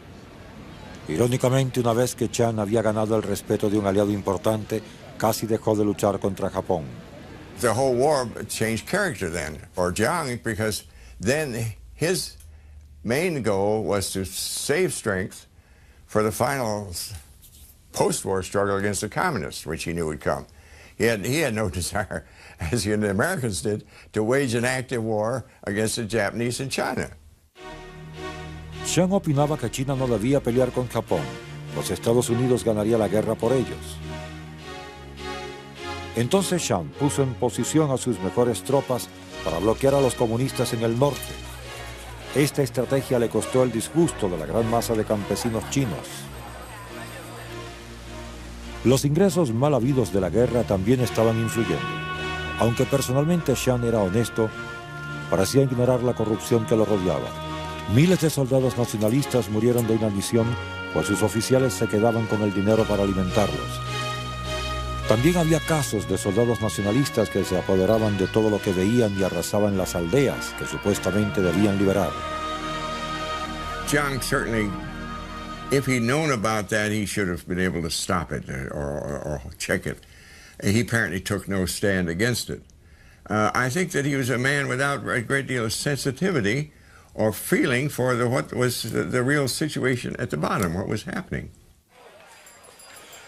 Irónicamente, una vez que Chiang había ganado el respeto de un aliado importante, casi dejó de luchar contra Japón. The whole war changed character then for Jiang, because then his main goal was to save strength for the final post-war struggle against the communists, which he knew would come. He had no desire, as the Americans did, to wage an active war against the Japanese in China. Chiang opinaba que China no debía pelear con Japón. Los Estados Unidos ganaría la guerra por ellos. Entonces Chiang puso en posición a sus mejores tropas para bloquear a los comunistas en el norte. Esta estrategia le costó el disgusto de la gran masa de campesinos chinos. Los ingresos mal habidos de la guerra también estaban influyendo. Aunque personalmente Chiang era honesto, parecía ignorar la corrupción que lo rodeaba. Miles de soldados nacionalistas murieron de inanición, pues sus oficiales se quedaban con el dinero para alimentarlos. También había casos de soldados nacionalistas que se apoderaban de todo lo que veían y arrasaban las aldeas que supuestamente debían liberar. Jiang certainly, if he'd known about that, he should have been able to stop it or check it. He apparently took no stand against it. I think that he was a man without a great deal of sensitivity or feeling for what was the real situation at the bottom, what was happening.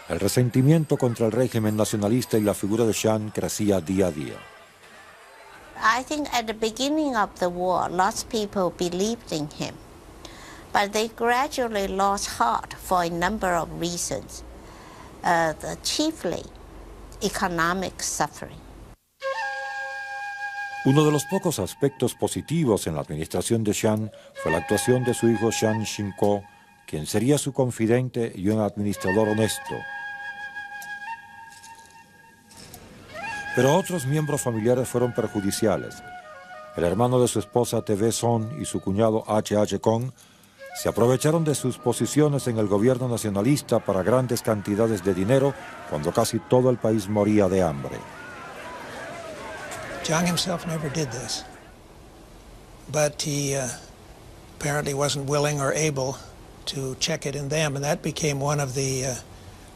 El resentimiento contra el régimen nacionalista y la figura de Chiang crecía día a día. I think at the beginning of the war, lots of people believed in him, but they gradually lost heart for a number of reasons, chiefly economic suffering. Uno de los pocos aspectos positivos en la administración de Chiang fue la actuación de su hijo Chiang Ching-kuo, quien sería su confidente y un administrador honesto. Pero otros miembros familiares fueron perjudiciales. El hermano de su esposa TV Son y su cuñado H.H. Kong se aprovecharon de sus posiciones en el gobierno nacionalista para grandes cantidades de dinero cuando casi todo el país moría de hambre. Jiang himself never did this, but he apparently wasn't willing or able to check it in them, and that became one of the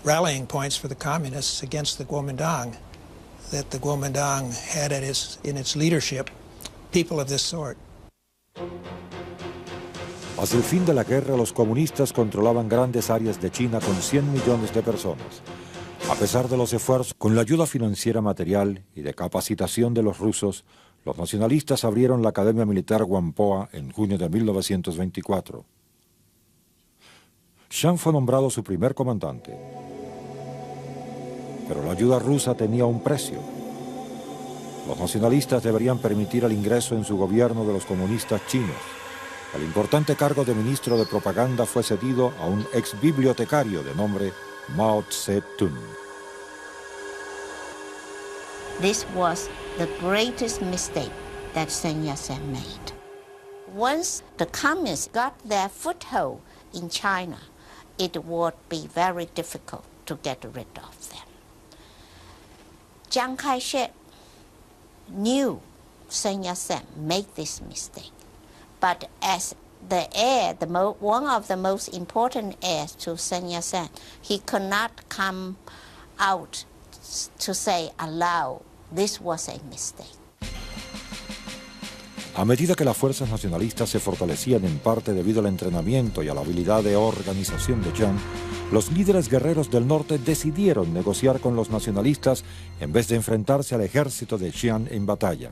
rallying points for the communists against the Kuomintang, that the Kuomintang had in its leadership people of this sort. Hacia el fin de la guerra, los comunistas controlaban grandes áreas de China con 100 millones de personas. A pesar de los esfuerzos, con la ayuda financiera material y de capacitación de los rusos, los nacionalistas abrieron la Academia Militar Whampoa en junio de 1924. Chiang fue nombrado su primer comandante. Pero la ayuda rusa tenía un precio. Los nacionalistas deberían permitir el ingreso en su gobierno de los comunistas chinos. El importante cargo de ministro de propaganda fue cedido a un ex bibliotecario de nombre Mao Tse-tung. This was the greatest mistake that Sun Yat-sen made. Once the communists got their foothold in China, it would be very difficult to get rid of them. Chiang Kai-shek knew Sun Yat-sen made this mistake, but as the heir, one of the most important heirs to Sun Yat-sen, he could not come out to say aloud, this was a mistake. A medida que las fuerzas nacionalistas se fortalecían en parte debido al entrenamiento y a la habilidad de organización de Chiang, los líderes guerreros del norte decidieron negociar con los nacionalistas en vez de enfrentarse al ejército de Chiang en batalla.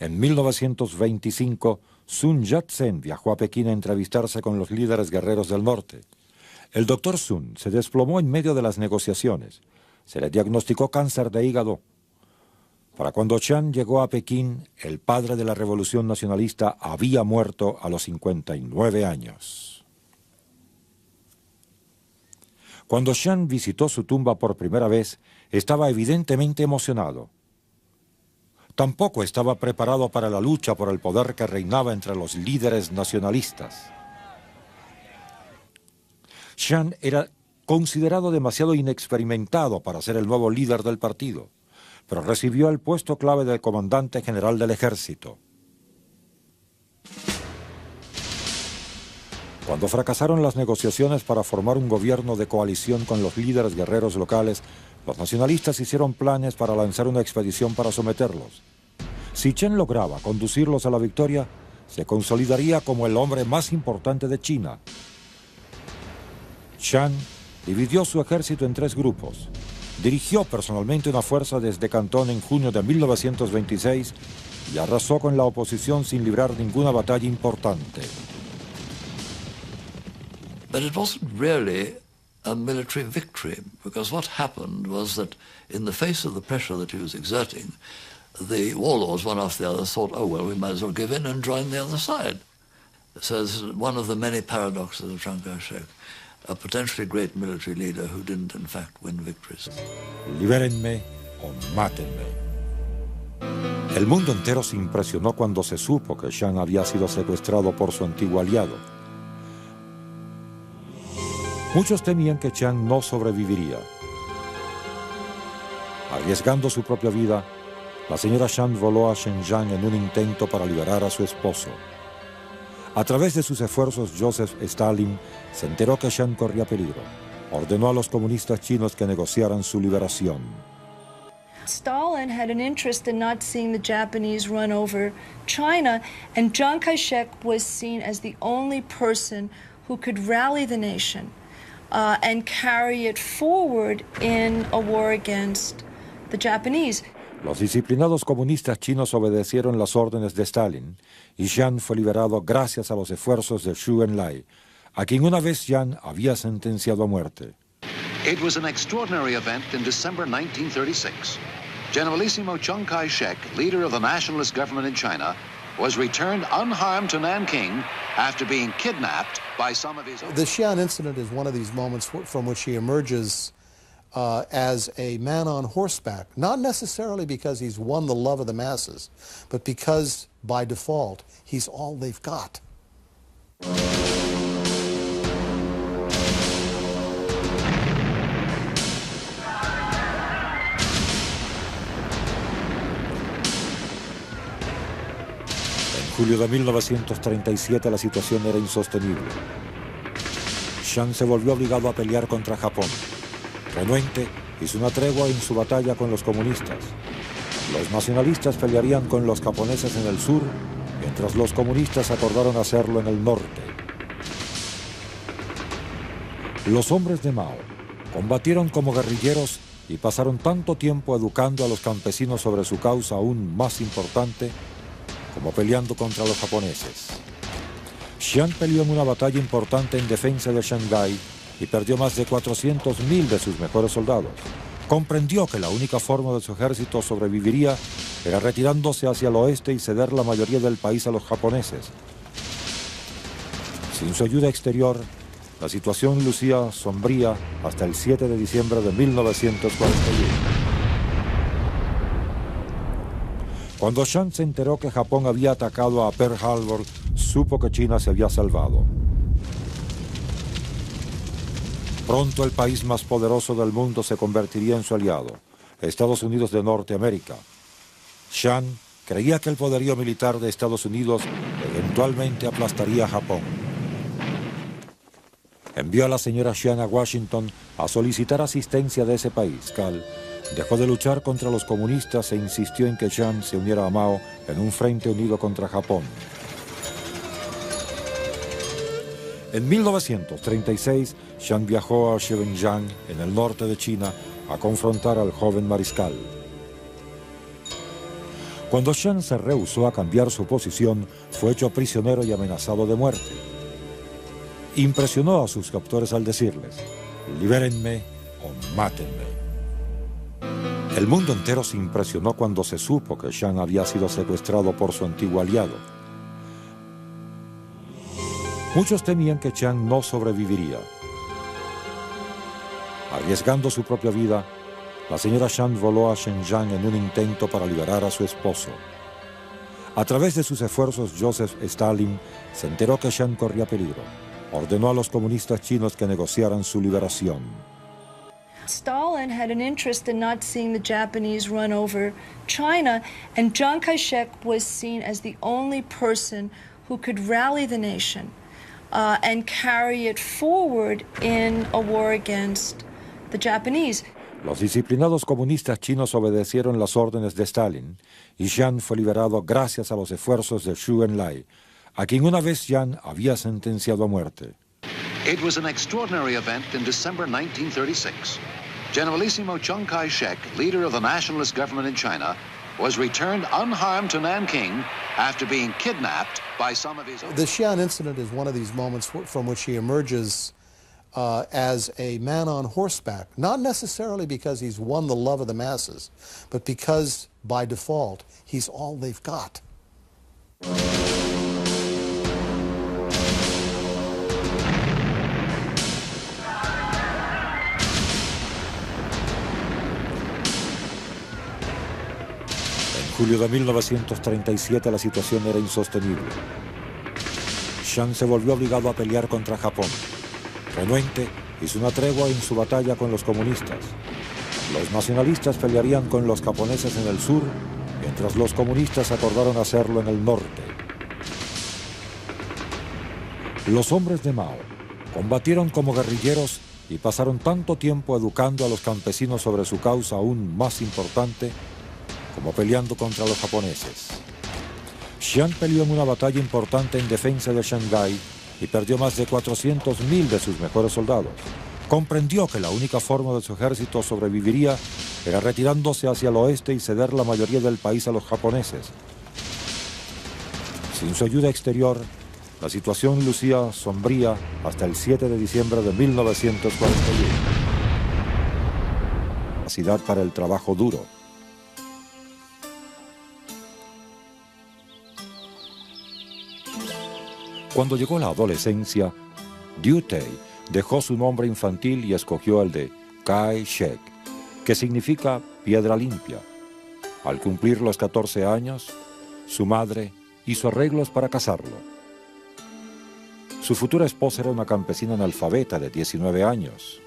En 1925, Sun Yat-sen viajó a Pekín a entrevistarse con los líderes guerreros del norte. El doctor Sun se desplomó en medio de las negociaciones. Se le diagnosticó cáncer de hígado. Para cuando Chiang llegó a Pekín, el padre de la revolución nacionalista había muerto a los 59 años. Cuando Chiang visitó su tumba por primera vez, estaba evidentemente emocionado. Tampoco estaba preparado para la lucha por el poder que reinaba entre los líderes nacionalistas. Chiang era considerado demasiado inexperimentado para ser el nuevo líder del partido, pero recibió el puesto clave de comandante general del ejército. Cuando fracasaron las negociaciones para formar un gobierno de coalición con los líderes guerreros locales, los nacionalistas hicieron planes para lanzar una expedición para someterlos. Si Chen lograba conducirlos a la victoria, se consolidaría como el hombre más importante de China. Chiang dividió su ejército en 3 grupos. Dirigió personalmente una fuerza desde Cantón en junio de 1926 y arrasó con la oposición sin librar ninguna batalla importante. But it wasn't really a military victory, because what happened was that in the face of the pressure that he was exerting, the warlords, one after the other, thought, oh, well, we might as well give in and join the other side. So this is one of the many paradoxes of Chiang Kai-shek, a potentially great military leader who didn't, in fact, win victories. Libérenme o mátenme. El mundo entero se impresionó cuando se supo que Chiang había sido secuestrado por su antiguo aliado. Muchos temían que Chiang no sobreviviría. Arriesgando su propia vida, la señora Chiang voló a Shenyang en un intento para liberar a su esposo. A través de sus esfuerzos, Joseph Stalin se enteró que Chiang corría peligro. Ordenó a los comunistas chinos que negociaran su liberación. Stalin had an interest in not seeing the Japanese run over China, and Chiang Kai-shek was seen as the only person who could rally the nation and carry it forward in a war against the Japanese. Los disciplinados comunistas chinos obedecieron las órdenes de Stalin y Chiang fue liberado gracias a los esfuerzos de Zhou Enlai, a quien una vez Chiang había sentenciado a muerte. It was an extraordinary event in December 1936. Generalissimo Chiang Kai-shek, leader of the nationalist government in China, was returned unharmed to Nanking after being kidnapped by some of his... The Xi'an incident is one of these moments from which he emerges as a man on horseback, not necessarily because he's won the love of the masses, but because, by default, he's all they've got. En julio de 1937 la situación era insostenible. Chiang se volvió obligado a pelear contra Japón. Renuente hizo una tregua en su batalla con los comunistas. Los nacionalistas pelearían con los japoneses en el sur, mientras los comunistas acordaron hacerlo en el norte. Los hombres de Mao combatieron como guerrilleros y pasaron tanto tiempo educando a los campesinos sobre su causa aún más importante como peleando contra los japoneses. Chiang peleó en una batalla importante en defensa de Shanghái y perdió más de 400.000 de sus mejores soldados. Comprendió que la única forma de su ejército sobreviviría era retirándose hacia el oeste y ceder la mayoría del país a los japoneses. Sin su ayuda exterior, la situación lucía sombría hasta el 7 de diciembre de 1941. Cuando Chiang se enteró que Japón había atacado a Pearl Harbor, supo que China se había salvado. Pronto el país más poderoso del mundo se convertiría en su aliado, Estados Unidos de Norteamérica. Chiang creía que el poderío militar de Estados Unidos eventualmente aplastaría a Japón. Envió a la señora Chiang a Washington a solicitar asistencia de ese país. Cal dejó de luchar contra los comunistas e insistió en que Chiang se uniera a Mao en un frente unido contra Japón. En 1936, Chiang viajó a Shenyang, en el norte de China, a confrontar al joven mariscal. Cuando Chiang se rehusó a cambiar su posición, fue hecho prisionero y amenazado de muerte. Impresionó a sus captores al decirles: libérenme o mátenme. El mundo entero se impresionó cuando se supo que Chiang había sido secuestrado por su antiguo aliado. Muchos temían que Chiang no sobreviviría. Arriesgando su propia vida, la señora Chiang voló a Shenyang en un intento para liberar a su esposo. A través de sus esfuerzos, Joseph Stalin se enteró que Chiang corría peligro. Ordenó a los comunistas chinos que negociaran su liberación. Stalin had an interest in not seeing the Japanese run over China, and Chiang Kai-shek was seen as the only person who could rally the nation and carry it forward in a war against the Japanese. Los disciplinados comunistas chinos obedecieron las órdenes de Stalin y Jiang fue liberado gracias a los esfuerzos de Zhou Enlai, a quien una vez Jiang había sentenciado a muerte. It was an extraordinary event in December 1936. Generalissimo Chiang Kai-shek, leader of the nationalist government in China, was returned unharmed to Nanking after being kidnapped by some of his own. The Xi'an incident is one of these moments from which he emerges as a man on horseback, not necessarily because he's won the love of the masses, but because, by default, he's all they've got. En julio de 1937 la situación era insostenible. Jiang se volvió obligado a pelear contra Japón. Renuente hizo una tregua en su batalla con los comunistas. Los nacionalistas pelearían con los japoneses en el sur, mientras los comunistas acordaron hacerlo en el norte. Los hombres de Mao combatieron como guerrilleros y pasaron tanto tiempo educando a los campesinos sobre su causa aún más importante como peleando contra los japoneses. Jiang peleó en una batalla importante en defensa de Shanghái y perdió más de 400.000 de sus mejores soldados. Comprendió que la única forma de su ejército sobreviviría era retirándose hacia el oeste y ceder la mayoría del país a los japoneses. Sin su ayuda exterior, la situación lucía sombría hasta el 7 de diciembre de 1941. Capacidad para el trabajo duro. Cuando llegó la adolescencia, Liu Tei dejó su nombre infantil y escogió el de Kai-shek, que significa piedra limpia. Al cumplir los 14 años, su madre hizo arreglos para casarlo. Su futura esposa era una campesina analfabeta de 19 años.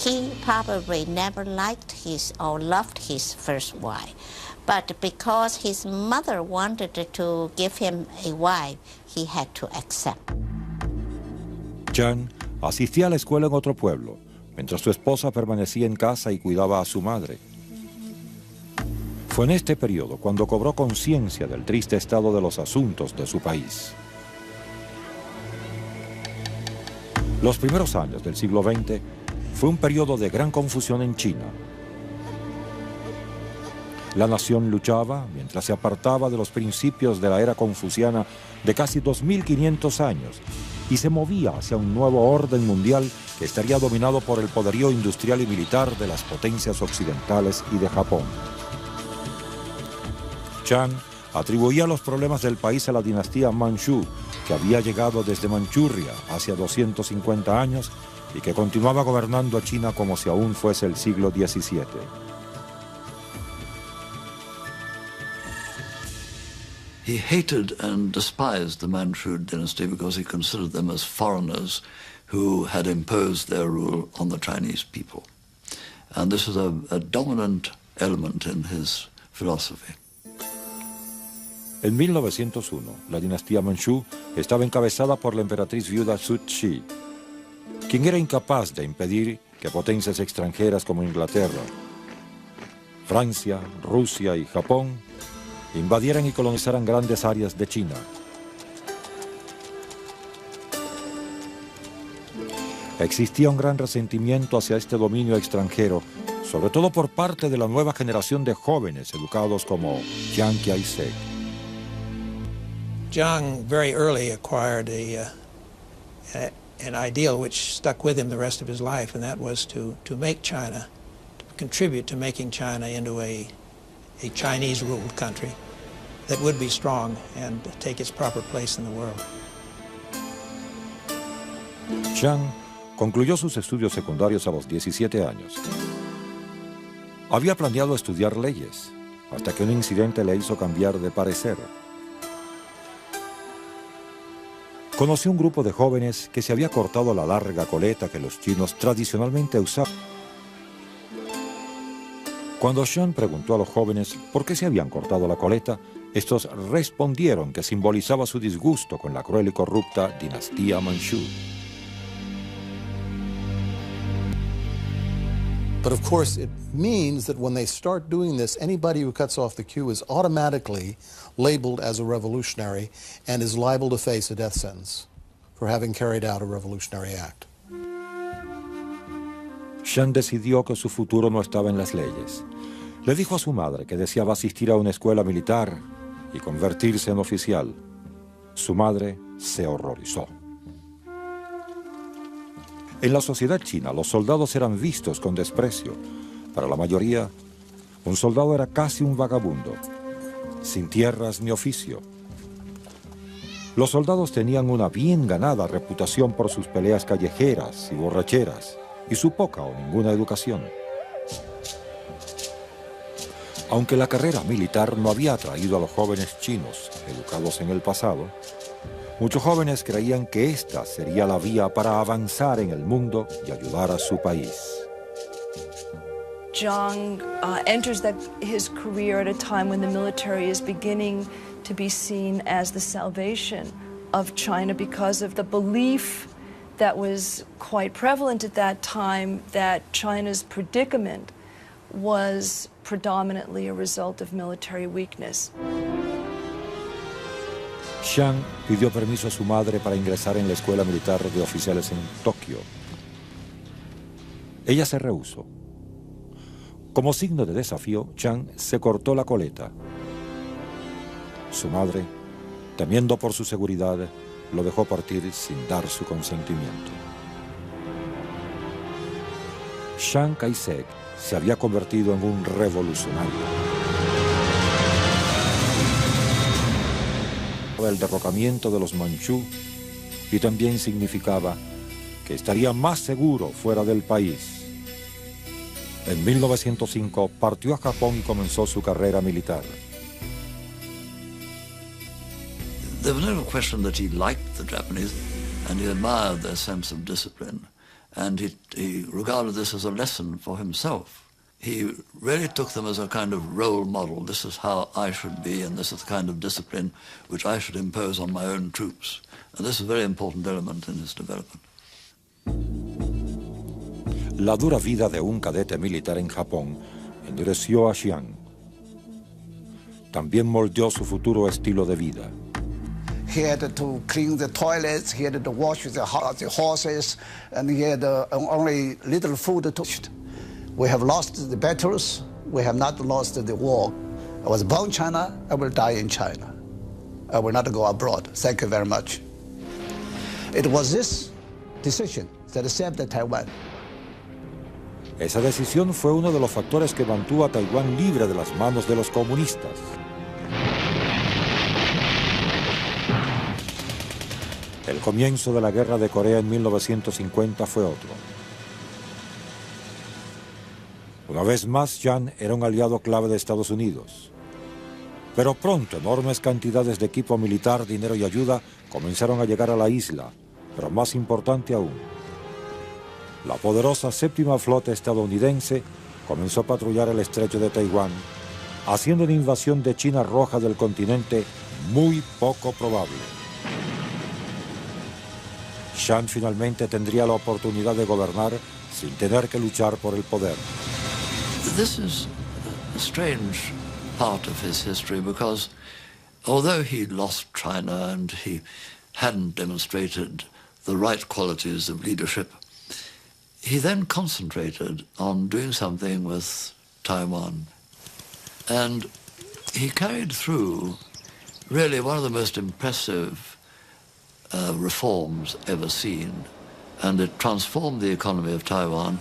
He probably never liked his or loved his first wife, but because his mother wanted to give him a wife, he had to accept. Jiang asistía a la escuela en otro pueblo, mientras su esposa permanecía en casa y cuidaba a su madre. Fue en este periodo cuando cobró conciencia del triste estado de los asuntos de su país. Los primeros años del siglo XX fue un periodo de gran confusión en China. La nación luchaba mientras se apartaba de los principios de la era confuciana de casi 2500 años y se movía hacia un nuevo orden mundial que estaría dominado por el poderío industrial y militar de las potencias occidentales y de Japón. Jiang atribuía los problemas del país a la dinastía Manchú, que había llegado desde Manchuria hacia 250 años y que continuaba gobernando a China como si aún fuese el siglo XVII. He hated and despised the Manchu dynasty because he considered them as foreigners who had imposed their rule on the Chinese people. And this was a dominant element in his philosophy. En 1901, la dinastía Manchú estaba encabezada por la emperatriz viuda Cixi, quien era incapaz de impedir que potencias extranjeras como Inglaterra, Francia, Rusia y Japón invadieran y colonizaran grandes áreas de China. Existía un gran resentimiento hacia este dominio extranjero, sobre todo por parte de la nueva generación de jóvenes educados como Chiang Kai-shek. Jiang very early acquired an ideal which stuck with him the rest of his life, and that was to make China, to contribute to making China into a Chinese-ruled country that would be strong and take its proper place in the world. Jiang concluyó sus estudios secundarios a los 17 años. Había planeado estudiar leyes, hasta que un incidente le hizo cambiar de parecer. Conoció un grupo de jóvenes que se había cortado la larga coleta que los chinos tradicionalmente usaban. Cuando Jiang preguntó a los jóvenes por qué se habían cortado la coleta, Estos respondieron que simbolizaba su disgusto con la cruel y corrupta dinastía Manchú. But of course, it means that when they start doing this, anybody who cuts off the queue is automatically labeled as a revolutionary and is liable to face a death sentence for having carried out a revolutionary act. Chiang decidió que su futuro no estaba en las leyes. Le dijo a su madre que deseaba asistir a una escuela militar y convertirse en oficial. Su madre se horrorizó. En la sociedad china, los soldados eran vistos con desprecio. Para la mayoría, un soldado era casi un vagabundo, sin tierras ni oficio. Los soldados tenían una bien ganada reputación por sus peleas callejeras y borracheras, y su poca o ninguna educación. Aunque la carrera militar no había atraído a los jóvenes chinos educados en el pasado, muchos jóvenes creían que esta sería la vía para avanzar en el mundo y ayudar a su país. Jiang enters his career at a time when the military is beginning to be seen as the salvation of China because of the belief that was quite prevalent at that time that China's predicament was predominantly a result of military weakness. Chiang pidió permiso a su madre para ingresar en la escuela militar de oficiales en Tokio. Ella se rehusó. Como signo de desafío, Chiang se cortó la coleta. Su madre, temiendo por su seguridad, lo dejó partir sin dar su consentimiento. Chiang Kai-shek se había convertido en un revolucionario. El derrocamiento de los manchú y también significaba que estaría más seguro fuera del país. En 1905 partió a Japón y comenzó su carrera militar. There was no question that he liked the Japanese and he admired their sense of discipline, and he regarded this as a lesson for himself. He really took them as a kind of role model. This is how I should be, and this is the kind of discipline which I should impose on my own troops. And this is a very important element in his development. La dura vida de un cadete militar en Japón endureció a Chiang. También moldeó su futuro estilo de vida. He had to clean the toilets, he had to wash the horses, and he had only little food to eat. We have lost the battles, we have not lost the war. I was born in China, I will die in China. I will not go abroad. Thank you very much. It was this decision that saved Taiwan. Esa decisión fue uno de los factores que mantuvo a Taiwán libre de las manos de los comunistas. El comienzo de la Guerra de Corea en 1950 fue otro. Una vez más, Chiang era un aliado clave de Estados Unidos. Pero pronto enormes cantidades de equipo militar, dinero y ayuda comenzaron a llegar a la isla, pero más importante aún, la poderosa séptima flota estadounidense comenzó a patrullar el estrecho de Taiwán, haciendo una invasión de China roja del continente muy poco probable. Chiang finalmente tendría la oportunidad de gobernar sin tener que luchar por el poder. This is a strange part of his history because although he lost China and he hadn't demonstrated the right qualities of leadership, he then concentrated on doing something with Taiwan. And he carried through really one of the most impressive reforms ever seen. And it transformed the economy of Taiwan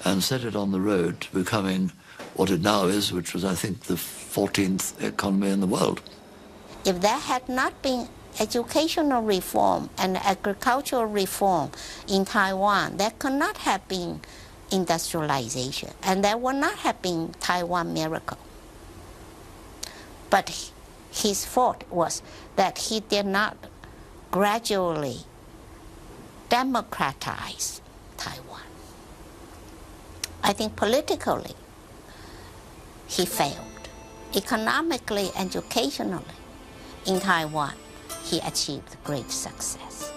and set it on the road to becoming what it now is, which was, I think, the 14th economy in the world. If there had not been educational reform and agricultural reform in Taiwan, there could not have been industrialization, and there would not have been Taiwan miracle. But his fault was that he did not gradually democratize Taiwan. I think politically he failed, Economically, educationally, in Taiwan, he achieved great success.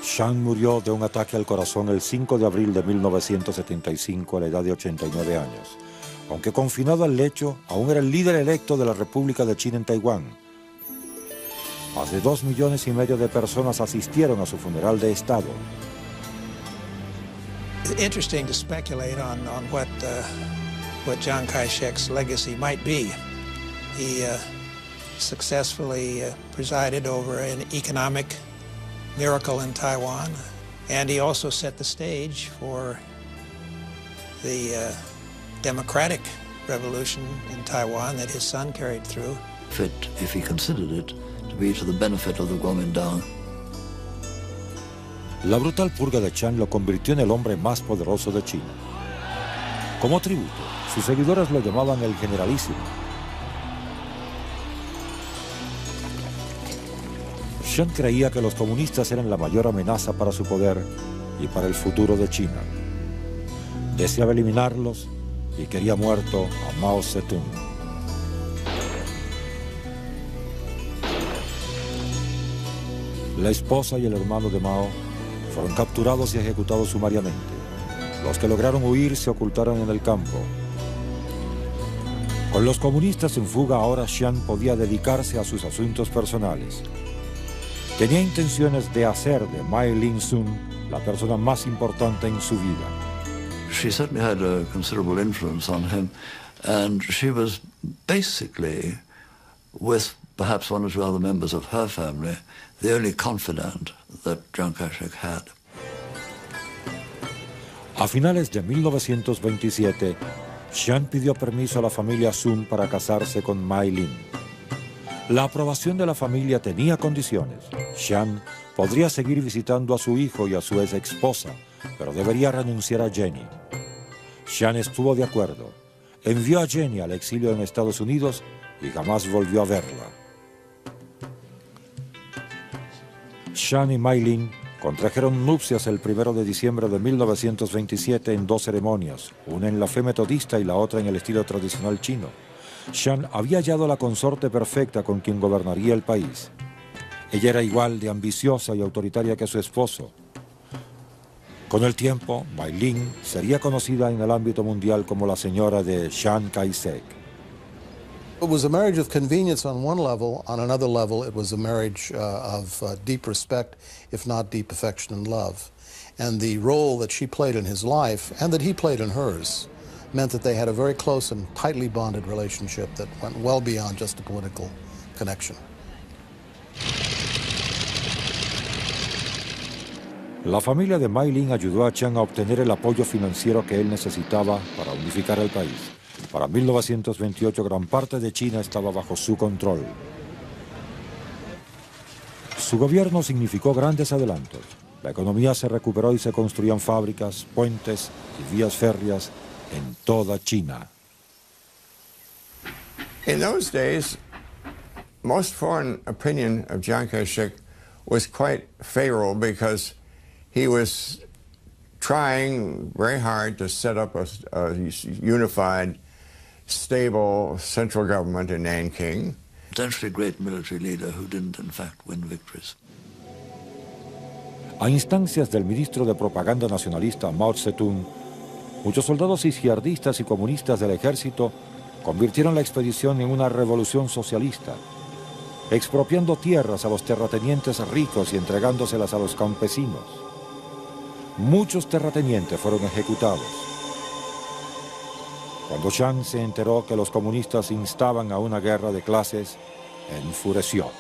Chiang murió de un ataque al corazón el 5 de abril de 1975 a la edad de 89 años. Aunque confinado al lecho, aún era el líder electo de la República de China en Taiwán. Más de 2,5 millones de personas asistieron a su funeral de Estado. It's interesting to speculate on what Chiang Kai-shek's legacy might be. He successfully presided over an economic miracle in Taiwan, and he also set the stage for the democratic revolution in Taiwan that his son carried through. If he considered it to be to the benefit of the Kuomintang. La brutal purga de Chiang lo convirtió en el hombre más poderoso de China. Como tributo, sus seguidores lo llamaban el Generalísimo. Chiang creía que los comunistas eran la mayor amenaza para su poder y para el futuro de China. Deseaba eliminarlos y quería muerto a Mao Zedong. La esposa y el hermano de Mao fueron capturados y ejecutados sumariamente. Los que lograron huir se ocultaron en el campo. Con los comunistas en fuga, ahora Chiang podía dedicarse a sus asuntos personales. Tenía intenciones de hacer de Mai Ling-sun la persona más importante en su vida. She certainly had a considerable influence on him, and she was basically, with perhaps one or two other members of her family, the only confidant that Chiang Kai-shek had. A finales de 1927, Chiang pidió permiso a la familia Sun para casarse con Mai Ling. La aprobación de la familia tenía condiciones. Chiang podría seguir visitando a su hijo y a su ex esposa, pero debería renunciar a Jenny. Chiang estuvo de acuerdo. Envió a Jenny al exilio en Estados Unidos y jamás volvió a verla. Chiang y Mai Ling contrajeron nupcias el 1 de diciembre de 1927 en 2 ceremonias, una en la fe metodista y la otra en el estilo tradicional chino. Chiang había hallado la consorte perfecta con quien gobernaría el país. Ella era igual de ambiciosa y autoritaria que su esposo. Con el tiempo, Mai Ling sería conocida en el ámbito mundial como la señora de Chiang Kai-shek. It was a marriage of convenience on one level. On another level, it was a marriage of deep respect, if not deep affection and love. And the role that she played in his life and that he played in hers meant that they had a very close and tightly bonded relationship that went well beyond just a political connection. La familia de Mai Ling ayudó a Chiang a obtener el apoyo financiero que él necesitaba para unificar el país. Para 1928, gran parte de China estaba bajo su control. Su gobierno significó grandes adelantos. La economía se recuperó y se construían fábricas, puentes y vías férreas en toda China. In those days, most foreign opinion of Chiang Kai-shek was quite favorable because he was trying very hard to set up a unified, stable central government in Nanking. Potentially a great military leader who didn't, in fact, win victories. A instancias del ministro de Propaganda nacionalista Mao Zedong, muchos soldados izquierdistas y comunistas del ejército convirtieron la expedición en una revolución socialista, expropiando tierras a los terratenientes ricos y entregándoselas a los campesinos. Muchos terratenientes fueron ejecutados. Cuando Chiang se enteró que los comunistas instaban a una guerra de clases, enfureció.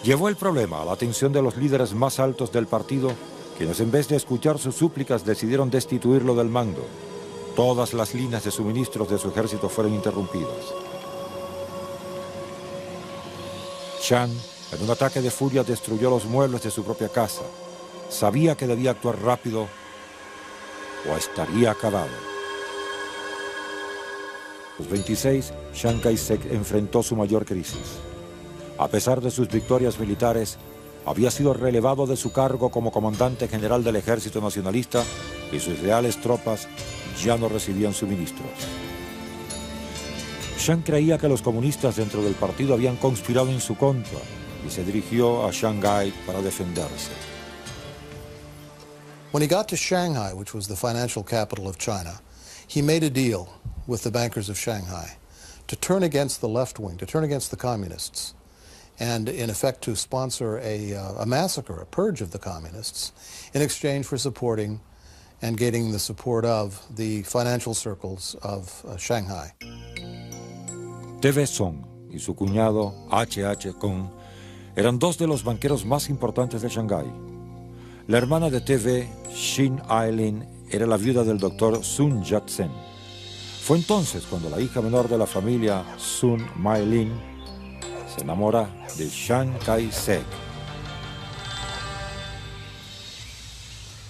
Llevó el problema a la atención de los líderes más altos del partido, quienes en vez de escuchar sus súplicas decidieron destituirlo del mando. Todas las líneas de suministros de su ejército fueron interrumpidas. Chiang, en un ataque de furia, destruyó los muebles de su propia casa. Sabía que debía actuar rápido o estaría acabado. A los 26, Chiang Kai-shek enfrentó su mayor crisis. A pesar de sus victorias militares, había sido relevado de su cargo como comandante general del ejército nacionalista y sus leales tropas ya no recibían suministros. Chiang creía que los comunistas dentro del partido habían conspirado en su contra y se dirigió a Shanghái para defenderse. When he got to Shanghai, which was the financial capital of China, he made a deal with the bankers of Shanghai to turn against the left wing, to turn against the communists, and in effect to sponsor a massacre, a purge of the communists, in exchange for supporting and gaining the support of the financial circles of Shanghai. TV Song y su cuñado H.H. Kong eran dos de los banqueros más importantes de Shanghái. La hermana de TV, Shin Ai-lin, era la viuda del doctor Sun Yat-sen. Fue entonces cuando la hija menor de la familia, Sun Mai-lin, se enamora de Chiang Kai-shek.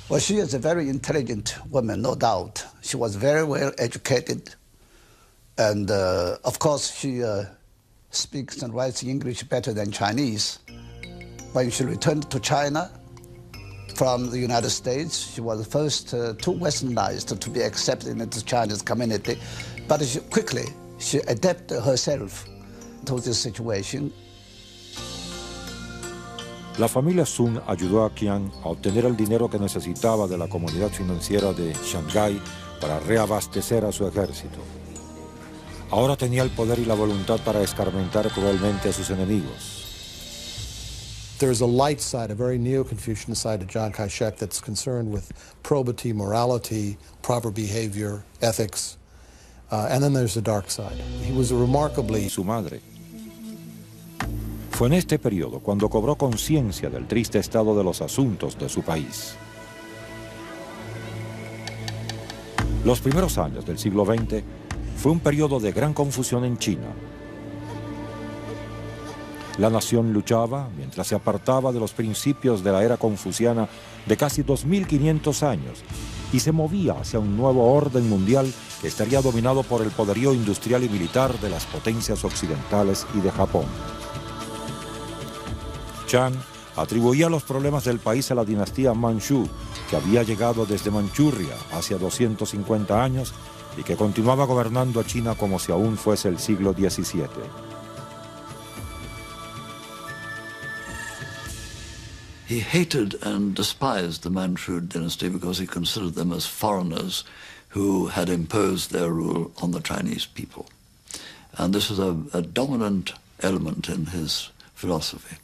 Well, she is a very intelligent woman, no doubt. She was very well educated. And of course, she speaks and writes English better than Chinese. When she returned to China from the United States, she was the first too westernized to be accepted into the Chinese community. But quickly, she adapted herself to this situation. La familia Sun ayudó a Chiang a obtener el dinero que necesitaba de la comunidad financiera de Shanghái para reabastecer a su ejército. Ahora tenía el poder y la voluntad para escarmentar cruelmente a sus enemigos. There's a light side, a very neo-Confucian side to Chiang Kai-shek that's concerned with probity, morality, proper behavior, ethics. And then there's the dark side. He was a remarkably... Su madre. Fue en este periodo cuando cobró conciencia del triste estado de los asuntos de su país. Los primeros años del siglo XX fue un periodo de gran confusión en China. La nación luchaba mientras se apartaba de los principios de la era confuciana de casi 2500 años y se movía hacia un nuevo orden mundial que estaría dominado por el poderío industrial y militar de las potencias occidentales y de Japón. Chiang atribuía los problemas del país a la dinastía Manchú, que había llegado desde Manchuria hacia 250 años y que continuaba gobernando a China como si aún fuese el siglo XVII. He hated and despised the Manchu dynasty because he considered them as foreigners who had imposed their rule on the Chinese people. And this was a dominant element in his philosophy.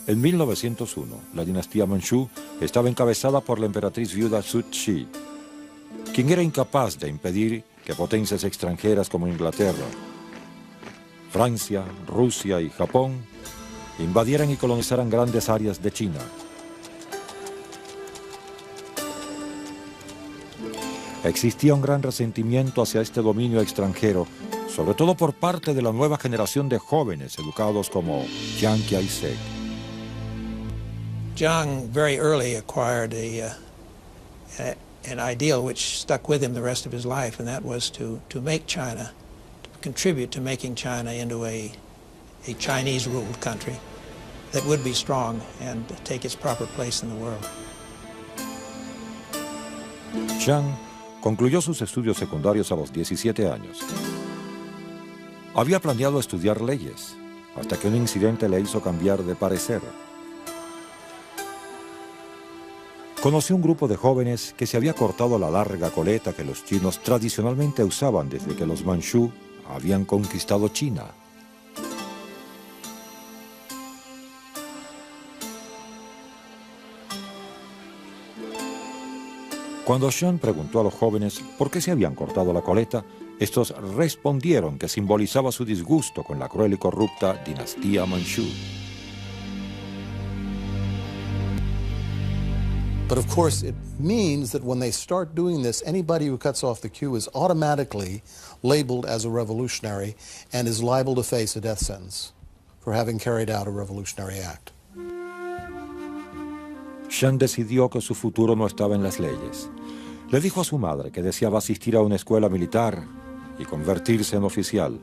En 1901, la dinastía Manchú estaba encabezada por la emperatriz viuda Cixi, quien era incapaz de impedir que potencias extranjeras como Inglaterra, Francia, Rusia y Japón invadieran y colonizaran grandes áreas de China. Existía un gran resentimiento hacia este dominio extranjero, sobre todo por parte de la nueva generación de jóvenes educados como Chiang Kai-shek. Chiang very early acquired an ideal which stuck with him the rest of his life, and that was to make China, to contribute to making China into a Chinese-ruled country that would be strong and take its proper place in the world. Chiang concluyó sus estudios secundarios a los 17 años. Había planeado estudiar leyes, hasta que un incidente le hizo cambiar de parecer. Conoció un grupo de jóvenes que se había cortado la larga coleta que los chinos tradicionalmente usaban desde que los Manchú habían conquistado China. Cuando Chiang preguntó a los jóvenes por qué se habían cortado la coleta, estos respondieron que simbolizaba su disgusto con la cruel y corrupta dinastía Manchú. But of course, it means that when they start doing this, anybody who cuts off the queue is automatically labeled as a revolutionary and is liable to face a death sentence for having carried out a revolutionary act. Chiang decidió que su futuro no estaba en las leyes. Le dijo a su madre que deseaba asistir a una escuela militar y convertirse en oficial.